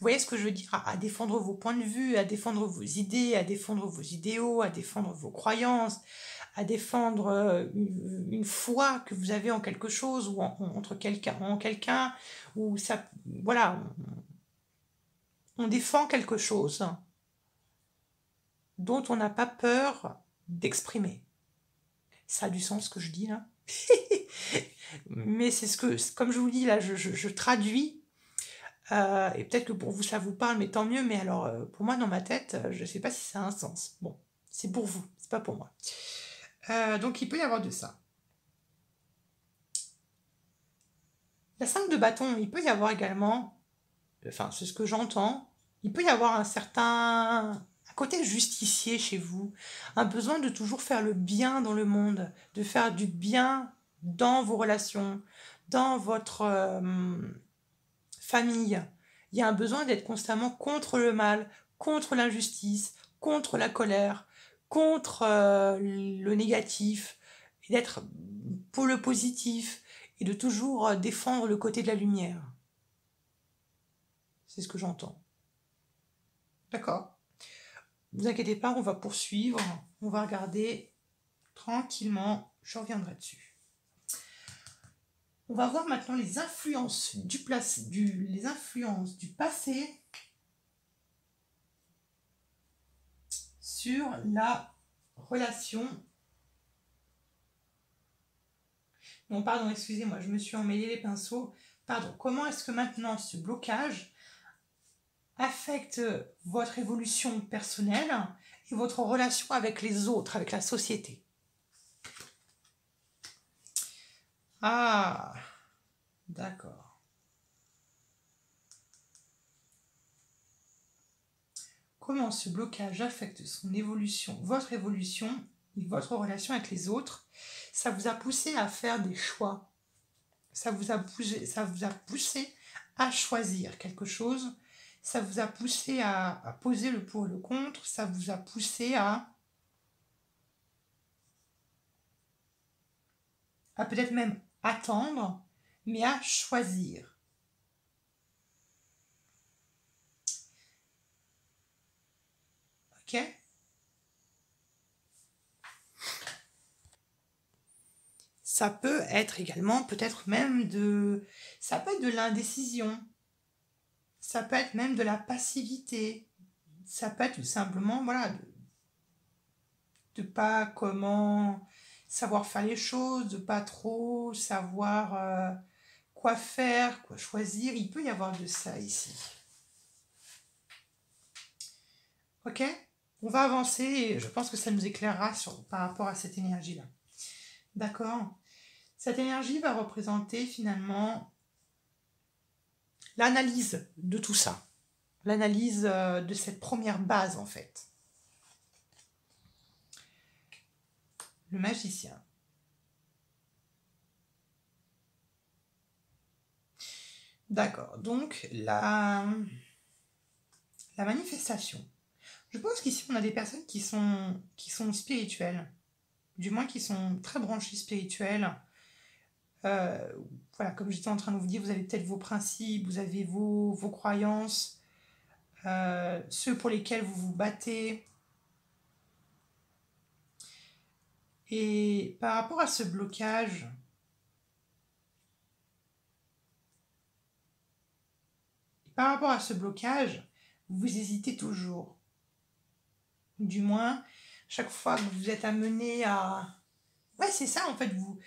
voyez ce que je veux dire, à défendre vos points de vue, à défendre vos idées, à défendre vos idéaux, à défendre vos croyances, à défendre une foi que vous avez en quelque chose ou en quelqu'un, ou ça, voilà, on défend quelque chose dont on n'a pas peur d'exprimer. Ça a du sens ce que je dis là. Mais c'est comme je vous dis là, je traduis, et peut-être que pour vous ça vous parle, mais tant mieux, mais alors pour moi dans ma tête, je ne sais pas si ça a un sens. Bon, c'est pour vous, c'est pas pour moi. Donc il peut y avoir de ça. La 5 de bâton, il peut y avoir également, enfin c'est ce que j'entends, il peut y avoir un côté justicier chez vous, un besoin de toujours faire le bien dans le monde, de faire du bien dans vos relations, dans votre famille. Il y a un besoin d'être constamment contre le mal, contre l'injustice, contre la colère, contre le négatif, et d'être pour le positif, et de toujours défendre le côté de la lumière. C'est ce que j'entends. D'accord? Ne vous inquiétez pas, on va poursuivre, on va regarder tranquillement, je reviendrai dessus. On va voir maintenant les influences les influences du passé sur la relation. Non, pardon, excusez-moi, je me suis emmêlé les pinceaux. Pardon, comment est-ce que maintenant ce blocage affecte votre évolution personnelle et votre relation avec les autres, avec la société? Ah, d'accord. Comment ce blocage affecte son évolution, votre évolution et votre relation avec les autres? Ça vous a poussé à faire des choix. Ça vous a poussé à choisir quelque chose. Ça vous a poussé à poser le pour et le contre. Ça vous a poussé à peut-être même attendre, mais à choisir. Ok? Ça peut être également peut-être même ça peut être de l'indécision. Ça peut être même de la passivité. Ça peut être tout simplement, voilà, de pas comment savoir faire les choses, de pas trop savoir quoi faire, quoi choisir. Il peut y avoir de ça ici. Ok? On va avancer et je pense que ça nous éclairera par rapport à cette énergie-là. D'accord? Cette énergie va représenter finalement l'analyse de tout ça. L'analyse de cette première base en fait. Le magicien. D'accord, donc la manifestation. Je pense qu'ici on a des personnes qui sont spirituelles, du moins qui sont très branchées spirituelles. Voilà, comme j'étais en train de vous dire, vous avez peut-être vos principes, vous avez vos croyances, ceux pour lesquels vous vous battez. Et par rapport à ce blocage, vous hésitez toujours. Du moins, chaque fois que vous êtes amené à... Ouais, c'est ça, en fait, vous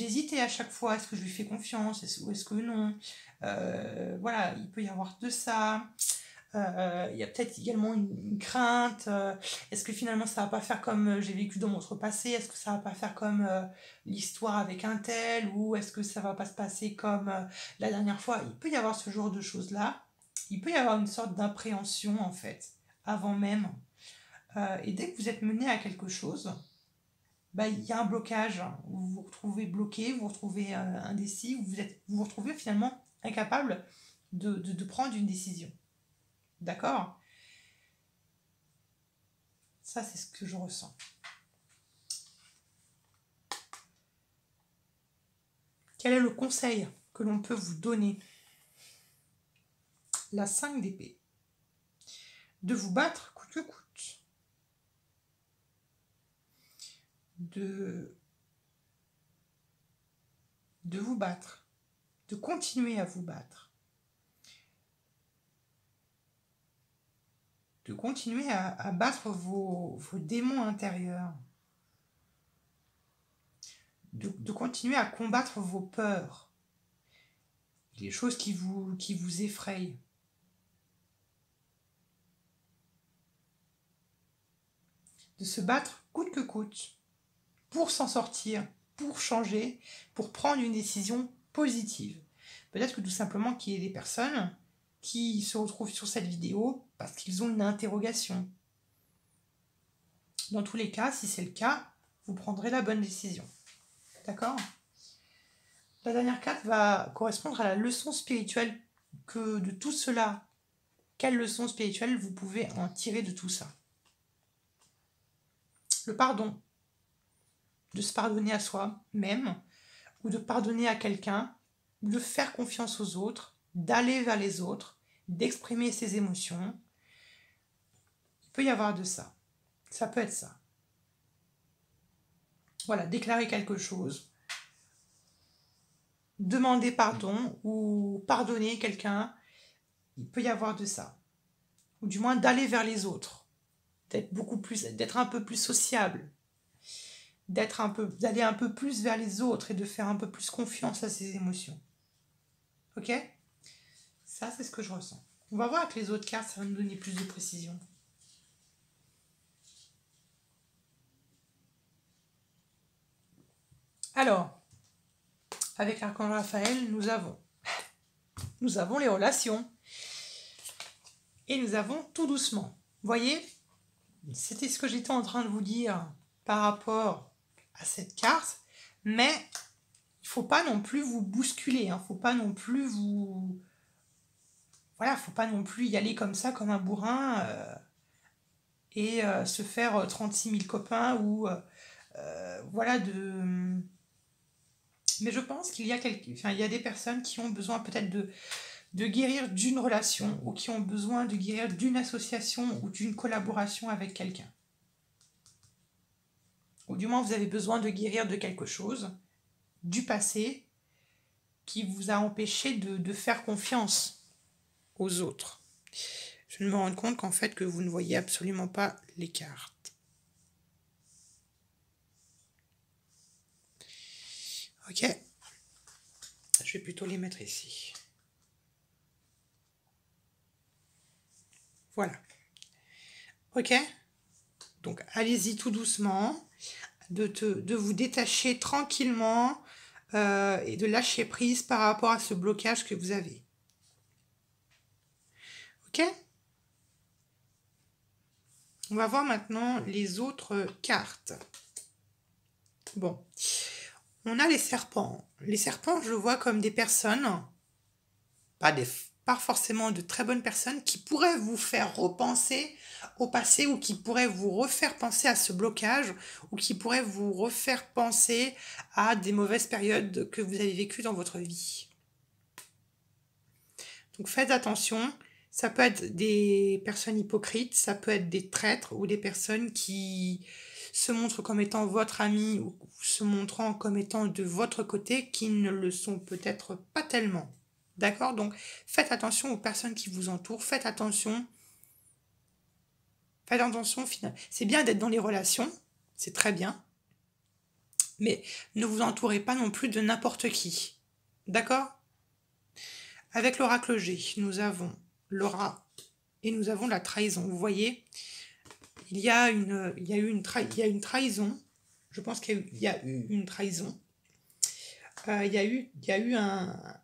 hésitez à chaque fois. Est-ce que je lui fais confiance ou est-ce que non? Voilà, il peut y avoir de ça. Il y a peut-être également une crainte. Est-ce que finalement ça va pas faire comme j'ai vécu dans mon autre passé? Est-ce que ça va pas faire comme l'histoire avec un tel? Ou est-ce que ça va pas se passer comme la dernière fois? Il peut y avoir ce genre de choses-là. Il peut y avoir une sorte d'appréhension en fait, avant même. Et dès que vous êtes mené à quelque chose, bah, il y a un blocage. Vous vous retrouvez bloqué, vous vous retrouvez indécis, vous vous retrouvez finalement incapable de prendre une décision. D'accord? Ça, c'est ce que je ressens. Quel est le conseil que l'on peut vous donner? La 5 d'épée. De vous battre coûte que coûte. De vous battre. De continuer à vous battre. De continuer à battre vos démons intérieurs. De continuer à combattre vos peurs. Les choses qui vous effrayent. De se battre coûte que coûte. Pour s'en sortir, pour changer, pour prendre une décision positive. Peut-être que tout simplement qu'il y ait des personnes qui se retrouvent sur cette vidéo parce qu'ils ont une interrogation. Dans tous les cas, si c'est le cas, vous prendrez la bonne décision. D'accord? La dernière carte va correspondre à la leçon spirituelle que de tout cela. Quelle leçon spirituelle vous pouvez en tirer de tout ça? Le pardon. De se pardonner à soi-même, ou de pardonner à quelqu'un, ou de faire confiance aux autres, d'aller vers les autres, d'exprimer ses émotions. Il peut y avoir de ça. Ça peut être ça. Voilà, déclarer quelque chose, demander pardon ou pardonner quelqu'un, il peut y avoir de ça. Ou du moins d'aller vers les autres, d'être un peu plus sociable, d'aller un peu plus vers les autres et de faire un peu plus confiance à ses émotions. Ok? Ça, c'est ce que je ressens. On va voir avec les autres cartes, ça va nous donner plus de précision. Alors, avec l'archange Raphaël, nous avons les relations. Et nous avons tout doucement. Vous voyez, c'était ce que j'étais en train de vous dire par rapport à cette carte. Mais il ne faut pas non plus vous bousculer. Il ne faut pas non plus vous... Voilà, il ne faut pas non plus y aller comme ça, comme un bourrin, et se faire 36 000 copains ou... voilà, de... Mais je pense qu'il y a il y a des personnes qui ont besoin peut-être de guérir d'une relation ou qui ont besoin de guérir d'une association ou d'une collaboration avec quelqu'un. Ou du moins, vous avez besoin de guérir de quelque chose du passé qui vous a empêché de faire confiance aux autres. Je me rends compte qu'en fait, que vous ne voyez absolument pas les cartes. Ok. Je vais plutôt les mettre ici. Voilà. Ok. Donc, allez-y tout doucement, de vous détacher tranquillement et de lâcher prise par rapport à ce blocage que vous avez. Ok? On va voir maintenant les autres cartes. Bon. On a les serpents. Les serpents, je le vois comme des personnes, pas forcément de très bonnes personnes, qui pourraient vous faire repenser au passé ou qui pourraient vous refaire penser à ce blocage ou qui pourraient vous refaire penser à des mauvaises périodes que vous avez vécues dans votre vie. Donc faites attention, ça peut être des personnes hypocrites, ça peut être des traîtres ou des personnes qui se montrent comme étant votre ami ou se montrant comme étant de votre côté qui ne le sont peut-être pas tellement. D'accord? Donc, faites attention aux personnes qui vous entourent, faites attention. Faites attention, finalement. C'est bien d'être dans les relations, c'est très bien, mais ne vous entourez pas non plus de n'importe qui. D'accord? Avec l'oracle G, nous avons l'aura et nous avons la trahison. Vous voyez, il y a une trahison. Je pense qu'il y a eu une trahison. Il y a eu un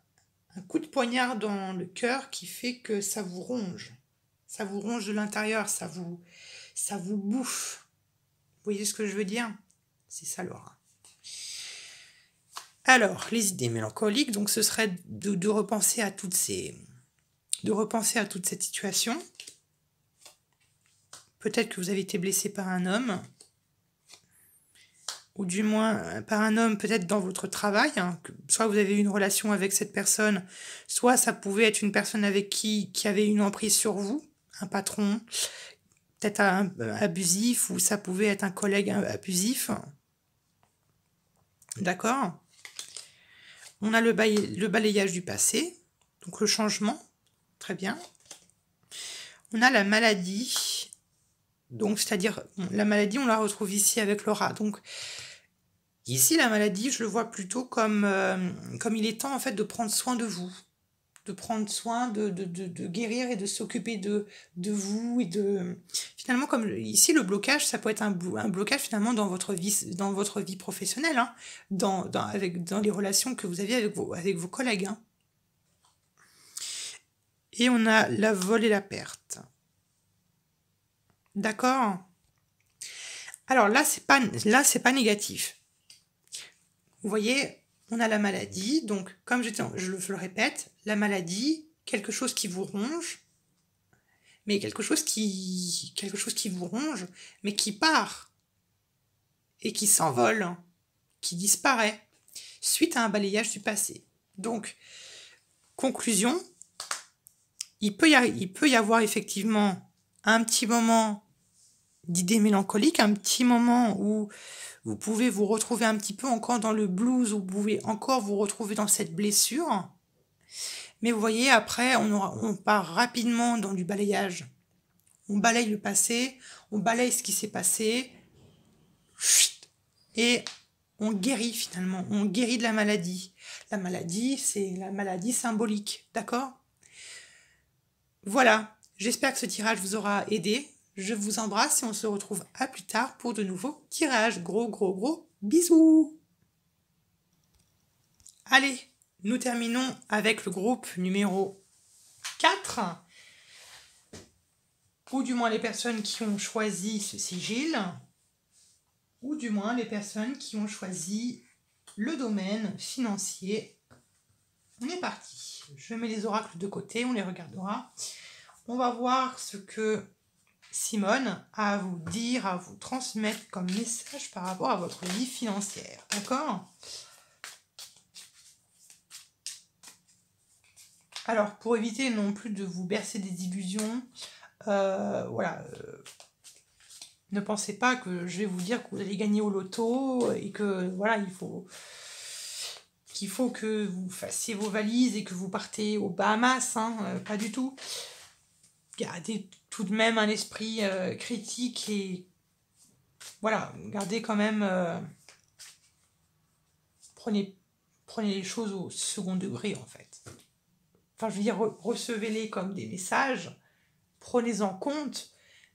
coup de poignard dans le cœur qui fait que ça vous ronge. Ça vous ronge de l'intérieur, ça vous bouffe. Vous voyez ce que je veux dire? C'est ça l'aura. Alors, les idées mélancoliques, donc ce serait de repenser à toute cette situation. Peut-être que vous avez été blessé par un homme, ou du moins par un homme peut-être dans votre travail. Hein, soit vous avez eu une relation avec cette personne, soit ça pouvait être une personne avec qui avait une emprise sur vous, un patron, peut-être abusif, ou ça pouvait être un collègue abusif. D'accord? On a le balayage du passé, donc le changement, très bien. On a la maladie, donc c'est-à-dire la maladie, on la retrouve ici avec l'aura. Donc ici, la maladie, je le vois plutôt comme il est temps en fait de prendre soin de vous, de prendre soin de guérir et de s'occuper de vous et de finalement comme ici le blocage, ça peut être un blocage finalement dans votre vie professionnelle, hein, dans les relations que vous aviez avec vos collègues. Hein. Et on a la vol et la perte. D'accord? Alors là, c'est pas négatif. Vous voyez, on a la maladie, donc comme je le répète, la maladie, quelque chose qui vous ronge, mais quelque chose qui vous ronge, mais qui part et qui s'envole, qui disparaît suite à un balayage du passé. Donc, conclusion, il peut y avoir effectivement un petit moment d'idées mélancoliques, un petit moment où vous pouvez vous retrouver un petit peu encore dans le blues, où vous pouvez encore vous retrouver dans cette blessure. Mais vous voyez, après, on part rapidement dans du balayage. On balaye le passé, on balaye ce qui s'est passé, et on guérit finalement, on guérit de la maladie. La maladie, c'est la maladie symbolique, d'accord? Voilà, j'espère que ce tirage vous aura aidé. Je vous embrasse et on se retrouve à plus tard pour de nouveaux tirages. Gros bisous! Allez, nous terminons avec le groupe numéro 4, ou du moins les personnes qui ont choisi ce sigil, ou du moins les personnes qui ont choisi le domaine financier. On est parti. Je mets les oracles de côté, on les regardera. On va voir ce que Simone a à vous dire, à vous transmettre comme message par rapport à votre vie financière. D'accord? Alors, pour éviter non plus de vous bercer des illusions, voilà, ne pensez pas que je vais vous dire que vous allez gagner au loto et que voilà, qu'il faut que vous fassiez vos valises et que vous partez aux Bahamas, hein, pas du tout. Gardez tout de même un esprit critique et voilà, gardez quand même, prenez les choses au second degré en fait. Enfin, je veux dire, recevez-les comme des messages, prenez-en compte,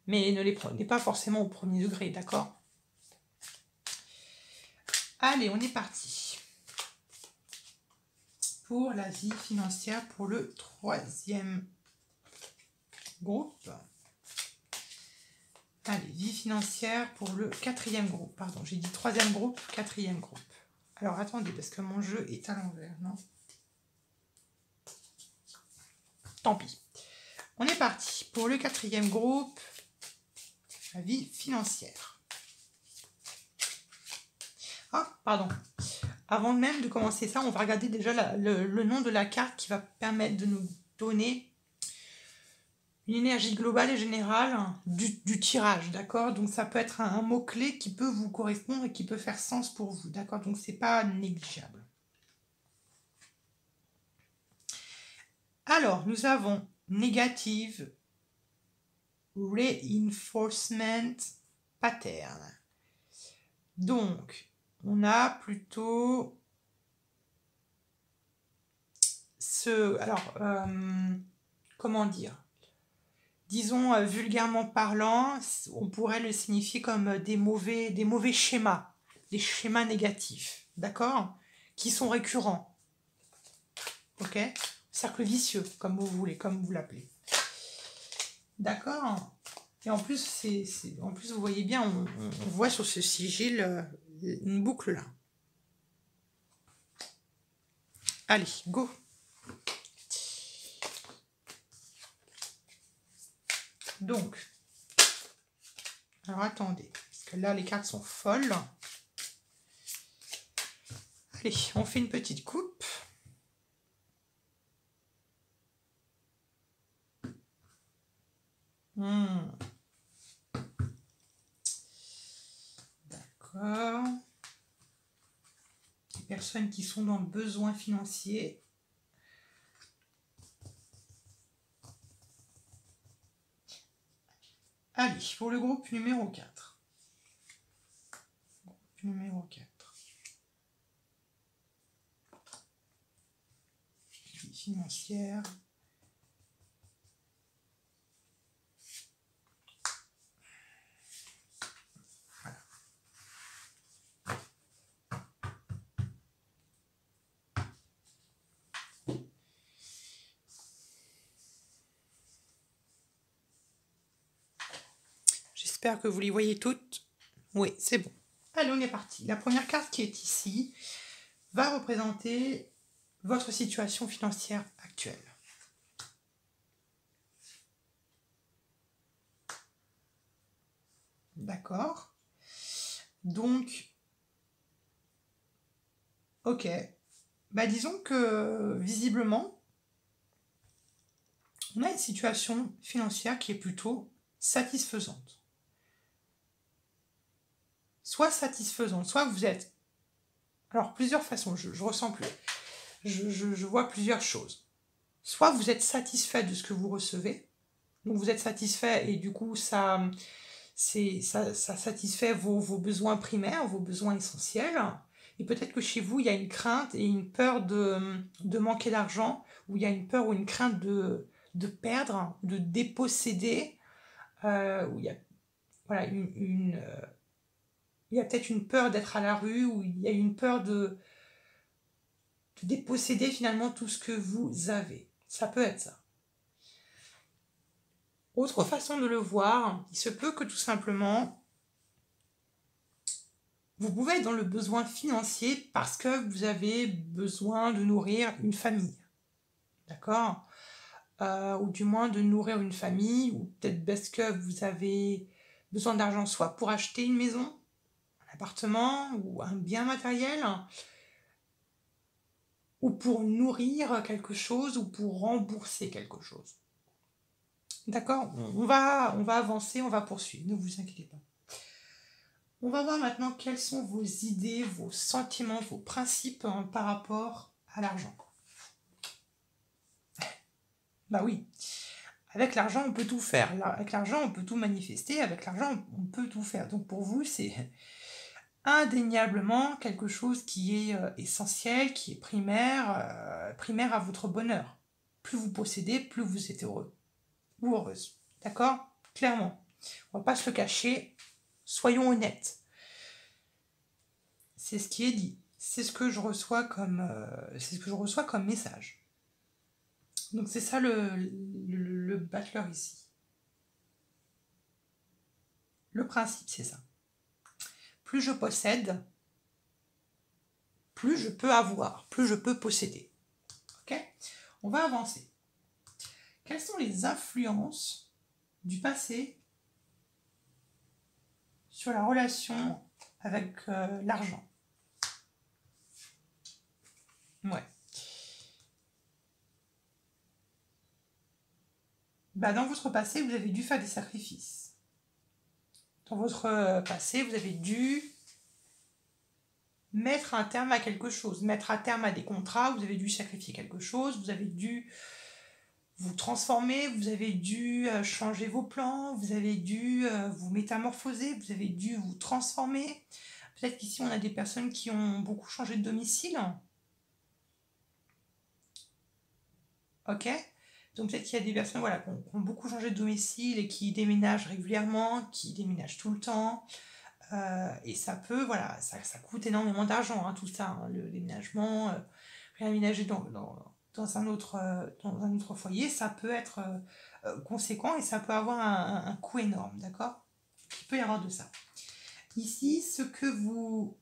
mais ne les prenez pas forcément au premier degré, d'accord? Allez, on est parti. Pour la vie financière, pour le 3e groupe. Allez, vie financière pour le 4e groupe. Pardon, j'ai dit 3e groupe, 4e groupe. Alors, attendez, parce que mon jeu est à l'envers, non? Tant pis. On est parti pour le 4e groupe, la vie financière. Ah, pardon. Avant même de commencer ça, on va regarder déjà le nom de la carte qui va permettre de nous donner une énergie globale et générale du tirage, d'accord? Donc ça peut être un mot-clé qui peut vous correspondre et qui peut faire sens pour vous, d'accord? Donc c'est pas négligeable. Alors, nous avons négative reinforcement pattern. Donc, on a plutôt comment dire? Disons, vulgairement parlant, on pourrait le signifier comme des mauvais schémas, des schémas négatifs, d'accord? Qui sont récurrents, ok? Cercle vicieux, comme vous voulez, comme vous l'appelez. D'accord? Et en plus, en plus, vous voyez bien, on voit sur ce sigil une boucle là. Allez, go! Donc, alors attendez, parce que là, les cartes sont folles. Allez, on fait une petite coupe. D'accord. Les personnes qui sont dans le besoin financier. Allez, pour le groupe numéro 4. Groupe numéro 4. Vie financière. Voilà. J'espère que vous les voyez toutes. Oui, c'est bon. Allez, on est parti. La première carte qui est ici va représenter votre situation financière actuelle. D'accord. Donc, ok. Bah, disons que visiblement, on a une situation financière qui est plutôt satisfaisante. Soit satisfaisante, soit vous êtes... Alors, plusieurs façons, je ressens plus. Je vois plusieurs choses. Soit vous êtes satisfait de ce que vous recevez, donc vous êtes satisfait et du coup ça satisfait vos besoins primaires, vos besoins essentiels. Et peut-être que chez vous, il y a une crainte et une peur de manquer d'argent, ou il y a une peur ou une crainte de perdre, de déposséder, où il y a, voilà, il y a peut-être une peur d'être à la rue, ou il y a une peur de déposséder finalement tout ce que vous avez. Ça peut être ça. Autre façon de le voir, il se peut que tout simplement, vous pouvez être dans le besoin financier parce que vous avez besoin de nourrir une famille. D'accord? Ou du moins de nourrir une famille, ou peut-être parce que vous avez besoin d'argent soit pour acheter une maison, un appartement ou un bien matériel, ou pour nourrir quelque chose ou pour rembourser quelque chose. D'accord? On va avancer, on va poursuivre, ne vous inquiétez pas. On va voir maintenant quelles sont vos idées, vos sentiments, vos principes par rapport à l'argent. Bah oui, avec l'argent on peut tout faire, avec l'argent on peut tout manifester, avec l'argent on peut tout faire. Donc pour vous c'est indéniablement quelque chose qui est essentiel, qui est primaire, primaire à votre bonheur. Plus vous possédez, plus vous êtes heureux ou heureuse. D'accord? Clairement. On va pas se le cacher, soyons honnêtes. C'est ce qui est dit. C'est ce que je reçois comme, message. Donc c'est ça le battleur ici. Le principe, c'est ça. Plus je possède, plus je peux avoir, plus je peux posséder. Ok? On va avancer. Quelles sont les influences du passé sur la relation avec l'argent? Ouais. bah, dans votre passé, vous avez dû faire des sacrifices. Dans votre passé, vous avez dû mettre un terme à quelque chose, mettre un terme à des contrats, vous avez dû sacrifier quelque chose, vous avez dû vous transformer, vous avez dû changer vos plans, vous avez dû vous métamorphoser, vous avez dû vous transformer. Peut-être qu'ici, on a des personnes qui ont beaucoup changé de domicile. Ok? Donc peut-être qu'il y a des personnes voilà, qui ont beaucoup changé de domicile et qui déménagent régulièrement, qui déménagent tout le temps. Et ça peut, voilà, ça coûte énormément d'argent, hein, tout ça, hein, le déménagement, réaménager dans un autre foyer, ça peut être conséquent et ça peut avoir un coût énorme, d'accord? Il peut y avoir de ça. Ici, ce que vous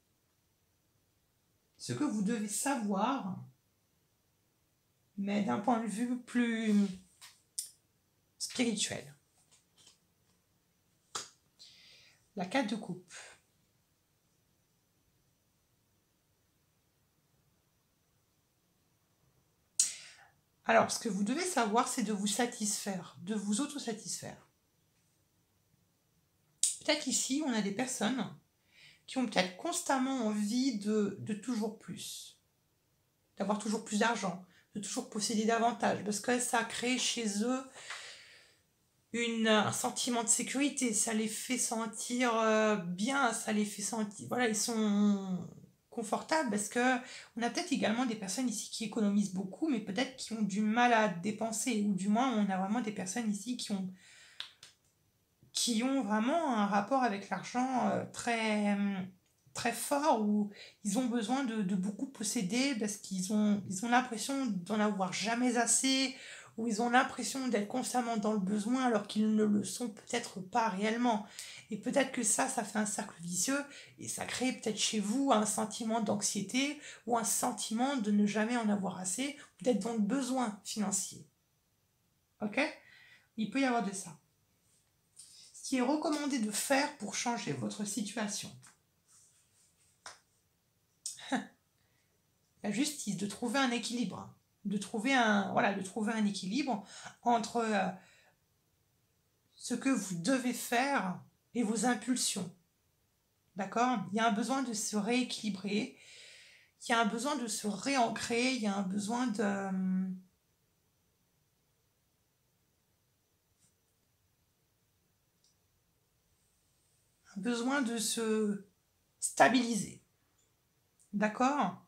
devez savoir, mais d'un point de vue plus spirituel. La 4 de coupe. Alors, ce que vous devez savoir, c'est de vous satisfaire, de vous autosatisfaire. Peut-être qu'ici, on a des personnes qui ont peut-être constamment envie de toujours plus, d'avoir toujours plus d'argent, de toujours posséder davantage, parce que ça crée chez eux un sentiment de sécurité, ça les fait sentir bien, ça les fait sentir, voilà, ils sont confortables, parce que on a peut-être également des personnes ici qui économisent beaucoup, mais peut-être qui ont du mal à dépenser, ou du moins on a vraiment des personnes ici qui ont vraiment un rapport avec l'argent très, très fort, où ils ont besoin de beaucoup posséder parce ils ont l'impression d'en avoir jamais assez, ou ils ont l'impression d'être constamment dans le besoin alors qu'ils ne le sont peut-être pas réellement. Et peut-être que ça fait un cercle vicieux et ça crée peut-être chez vous un sentiment d'anxiété ou un sentiment de ne jamais en avoir assez, ou d'être dans le besoin financier. Ok? Il peut y avoir de ça. Ce qui est recommandé de faire pour changer votre situation. La justice, de trouver un équilibre, de trouver un équilibre entre ce que vous devez faire et vos impulsions. D'accord? Il y a un besoin de se rééquilibrer, il y a un besoin de se réancrer, il y a un besoin de se stabiliser. D'accord?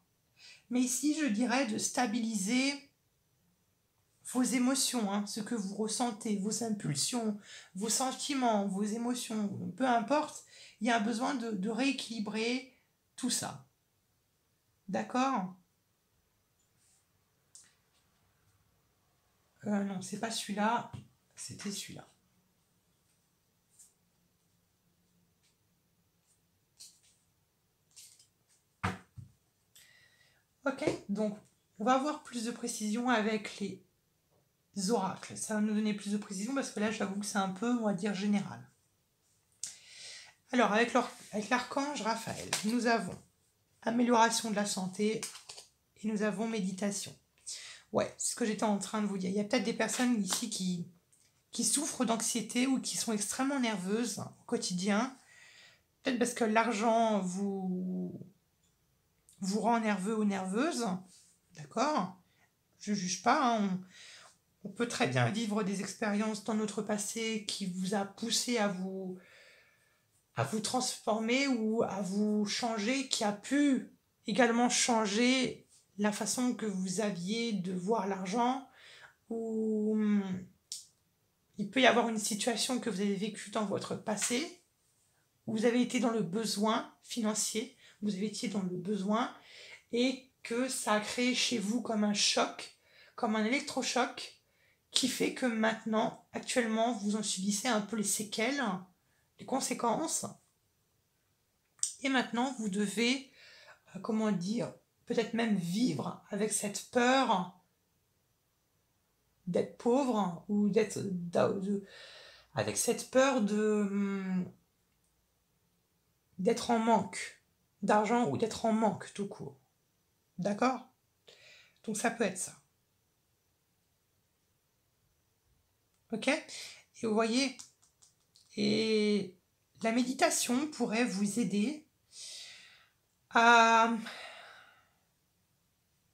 Mais ici, je dirais de stabiliser vos émotions, hein, ce que vous ressentez, vos impulsions, vos sentiments, vos émotions, peu importe, il y a un besoin de rééquilibrer tout ça. D'accord? Non, c'est pas celui-là, c'était celui-là. Ok, donc on va avoir plus de précision avec les oracles. Ça va nous donner plus de précision parce que là, j'avoue que c'est un peu, on va dire, général. Alors, avec l'archange Raphaël, nous avons amélioration de la santé et nous avons méditation. Ouais, c'est ce que j'étais en train de vous dire. Il y a peut-être des personnes ici qui souffrent d'anxiété ou qui sont extrêmement nerveuses au quotidien. Peut-être parce que l'argent vous rend nerveux ou nerveuse. D'accord? Je ne juge pas. Hein. On peut très bien vivre des expériences dans notre passé qui vous a poussé à vous transformer ou à vous changer, qui a pu également changer la façon que vous aviez de voir l'argent, ou il peut y avoir une situation que vous avez vécue dans votre passé, où vous avez été dans le besoin financier, vous avez été dans le besoin, et que ça a créé chez vous comme un choc, comme un électrochoc, qui fait que maintenant, actuellement, vous en subissez un peu les séquelles, les conséquences, et maintenant vous devez, comment dire, peut-être même vivre avec cette peur d'être pauvre, ou avec cette peur d'être en manque d'argent, ou d'être en manque tout court. D'accord? Donc ça peut être ça. Ok? Et vous voyez, et la méditation pourrait vous aider à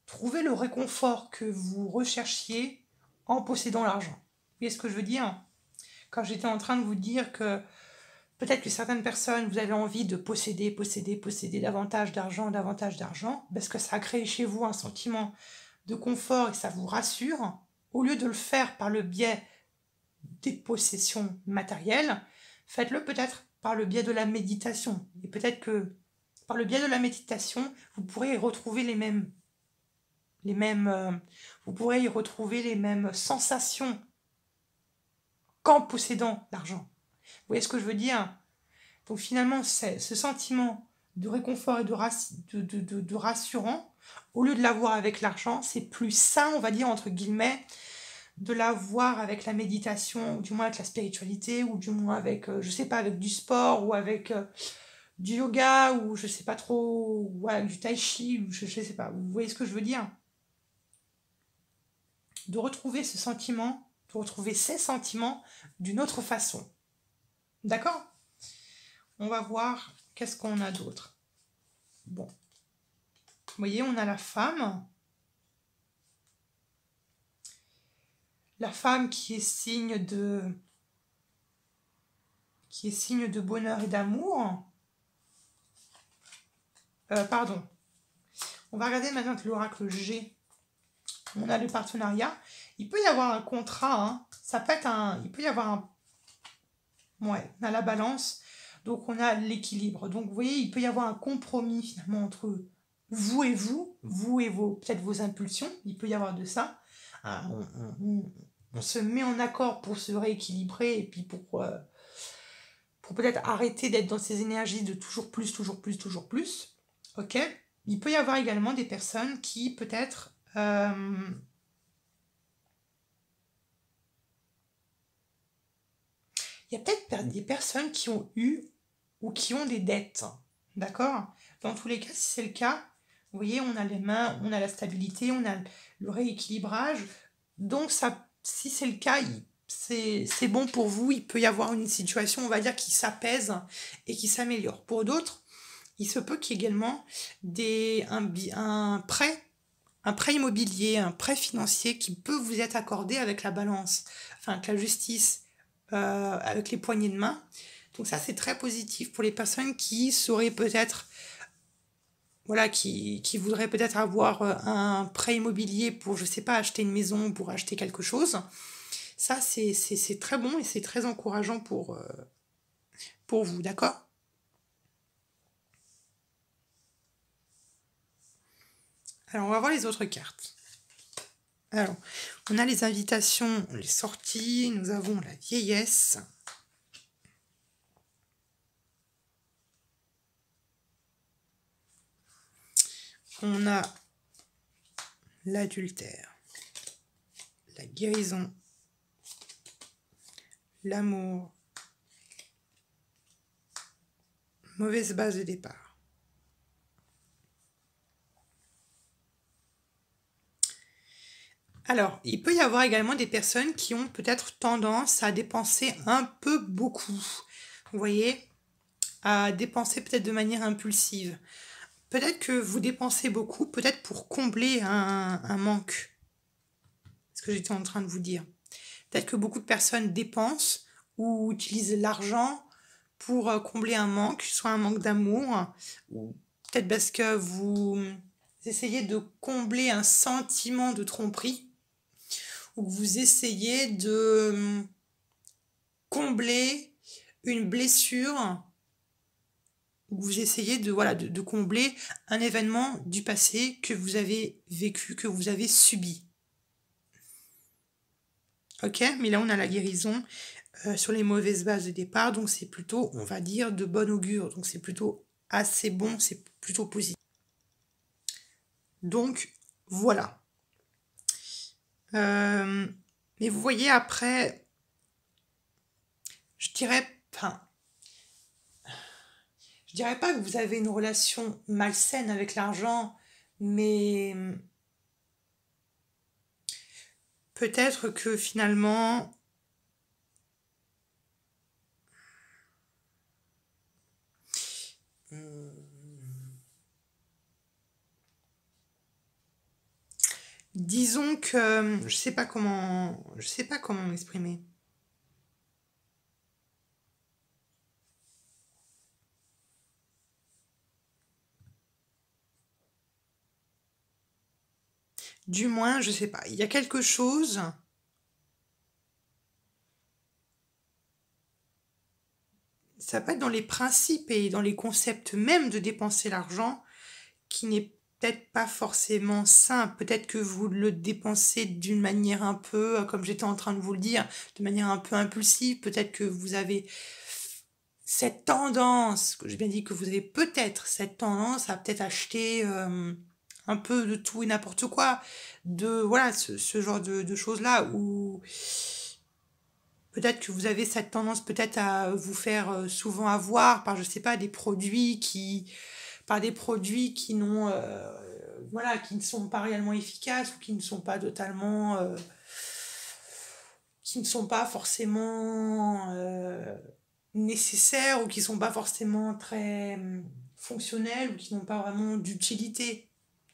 trouver le réconfort que vous recherchiez en possédant l'argent. Vous voyez ce que je veux dire? Quand j'étais en train de vous dire que peut-être que certaines personnes, vous avez envie de posséder davantage d'argent, parce que ça crée chez vous un sentiment de confort et ça vous rassure, au lieu de le faire par le biais des possessions matérielles, faites-le peut-être par le biais de la méditation. Et peut-être que par le biais de la méditation, vous pourrez y retrouver vous pourrez y retrouver les mêmes sensations qu'en possédant l'argent. Vous voyez ce que je veux dire? Donc finalement, c'est ce sentiment de réconfort et de rassurant, au lieu de l'avoir avec l'argent, c'est plus sain, on va dire, entre guillemets, de l'avoir avec la méditation, ou du moins avec la spiritualité, ou du moins avec, je sais pas, avec du sport, ou avec du yoga, ou je sais pas trop, ou avec du tai chi, ou je sais pas. Vous voyez ce que je veux dire? De retrouver ce sentiment, de retrouver ces sentiments d'une autre façon. D'accord? On va voir qu'est-ce qu'on a d'autre. Bon. Vous voyez, on a la femme. La femme qui est signe de bonheur et d'amour. Pardon. On va regarder maintenant avec l'oracle G. On a le partenariat. Il peut y avoir un contrat. Hein. Ça peut être un... Il peut y avoir un... Ouais, on a la balance. Donc, on a l'équilibre. Donc, vous voyez, il peut y avoir un compromis, finalement, entre vous et peut-être vos impulsions. Il peut y avoir de ça. On se met en accord pour se rééquilibrer et puis pour peut-être arrêter d'être dans ces énergies de toujours plus, toujours plus, toujours plus. Ok? Il peut y avoir également des personnes qui, peut-être... il y a peut-être des personnes qui ont eu ou qui ont des dettes. D'accord? Dans tous les cas, si c'est le cas, vous voyez, on a les mains, on a la stabilité, on a le rééquilibrage. Donc, ça, si c'est le cas, c'est bon pour vous. Il peut y avoir une situation, on va dire, qui s'apaise et qui s'améliore. Pour d'autres, il se peut qu'il y ait également un prêt immobilier, un prêt financier qui peut vous être accordé avec la balance, enfin avec la justice, avec les poignées de main. Donc ça, c'est très positif pour les personnes qui sauraient peut-être, voilà, qui voudraient peut-être avoir un prêt immobilier pour, je sais pas, acheter une maison, pour acheter quelque chose. Ça, c'est très bon et c'est très encourageant pour vous, d'accord? Alors, on va voir les autres cartes. Alors, on a les invitations, les sorties, nous avons la vieillesse. On a l'adultère, la guérison, l'amour, mauvaise base de départ. Alors, il peut y avoir également des personnes qui ont peut-être tendance à dépenser un peu beaucoup. Vous voyez, à dépenser peut-être de manière impulsive. Peut-être que vous dépensez beaucoup, peut-être pour combler un manque. C'est ce que j'étais en train de vous dire. Peut-être que beaucoup de personnes dépensent ou utilisent l'argent pour combler un manque, soit un manque d'amour, ou peut-être parce que vous essayez de combler un sentiment de tromperie, ou que vous essayez de combler une blessure, ou vous essayez de combler un événement du passé que vous avez vécu, que vous avez subi. Ok, mais là on a la guérison sur les mauvaises bases de départ, donc c'est plutôt, on va dire, de bon augure, donc c'est plutôt assez bon, c'est plutôt positif. Donc voilà. Mais vous voyez après, je dirais pas que vous avez une relation malsaine avec l'argent, mais peut-être que finalement Disons que je sais pas comment m'exprimer. Du moins, je sais pas. Il y a quelque chose. Ça peut être dans les principes et dans les concepts même de dépenser l'argent qui n'est peut-être pas forcément sain. Peut-être que vous le dépensez d'une manière un peu, comme j'étais en train de vous le dire, de manière un peu impulsive. Peut-être que vous avez cette tendance, que j'ai bien dit que vous avez peut-être cette tendance à peut-être acheter un peu de tout et n'importe quoi, de voilà ce genre de choses-là, où peut-être que vous avez cette tendance peut-être à vous faire souvent avoir par, je sais pas, par des produits qui n'ont, voilà, qui ne sont pas réellement efficaces ou qui ne sont pas totalement, qui ne sont pas forcément nécessaires ou qui sont pas forcément très fonctionnels ou qui n'ont pas vraiment d'utilité.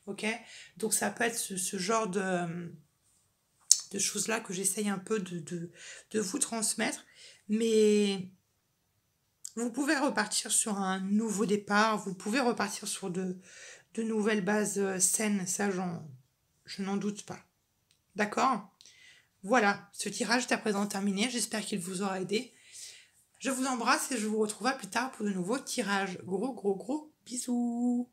Ok? Donc ça peut être ce genre de choses-là que j'essaye un peu de vous transmettre. Mais vous pouvez repartir sur un nouveau départ, vous pouvez repartir sur de nouvelles bases saines, ça je n'en doute pas. D'accord? Voilà, ce tirage est à présent terminé, j'espère qu'il vous aura aidé. Je vous embrasse et je vous retrouve à plus tard pour de nouveaux tirages. Gros bisous.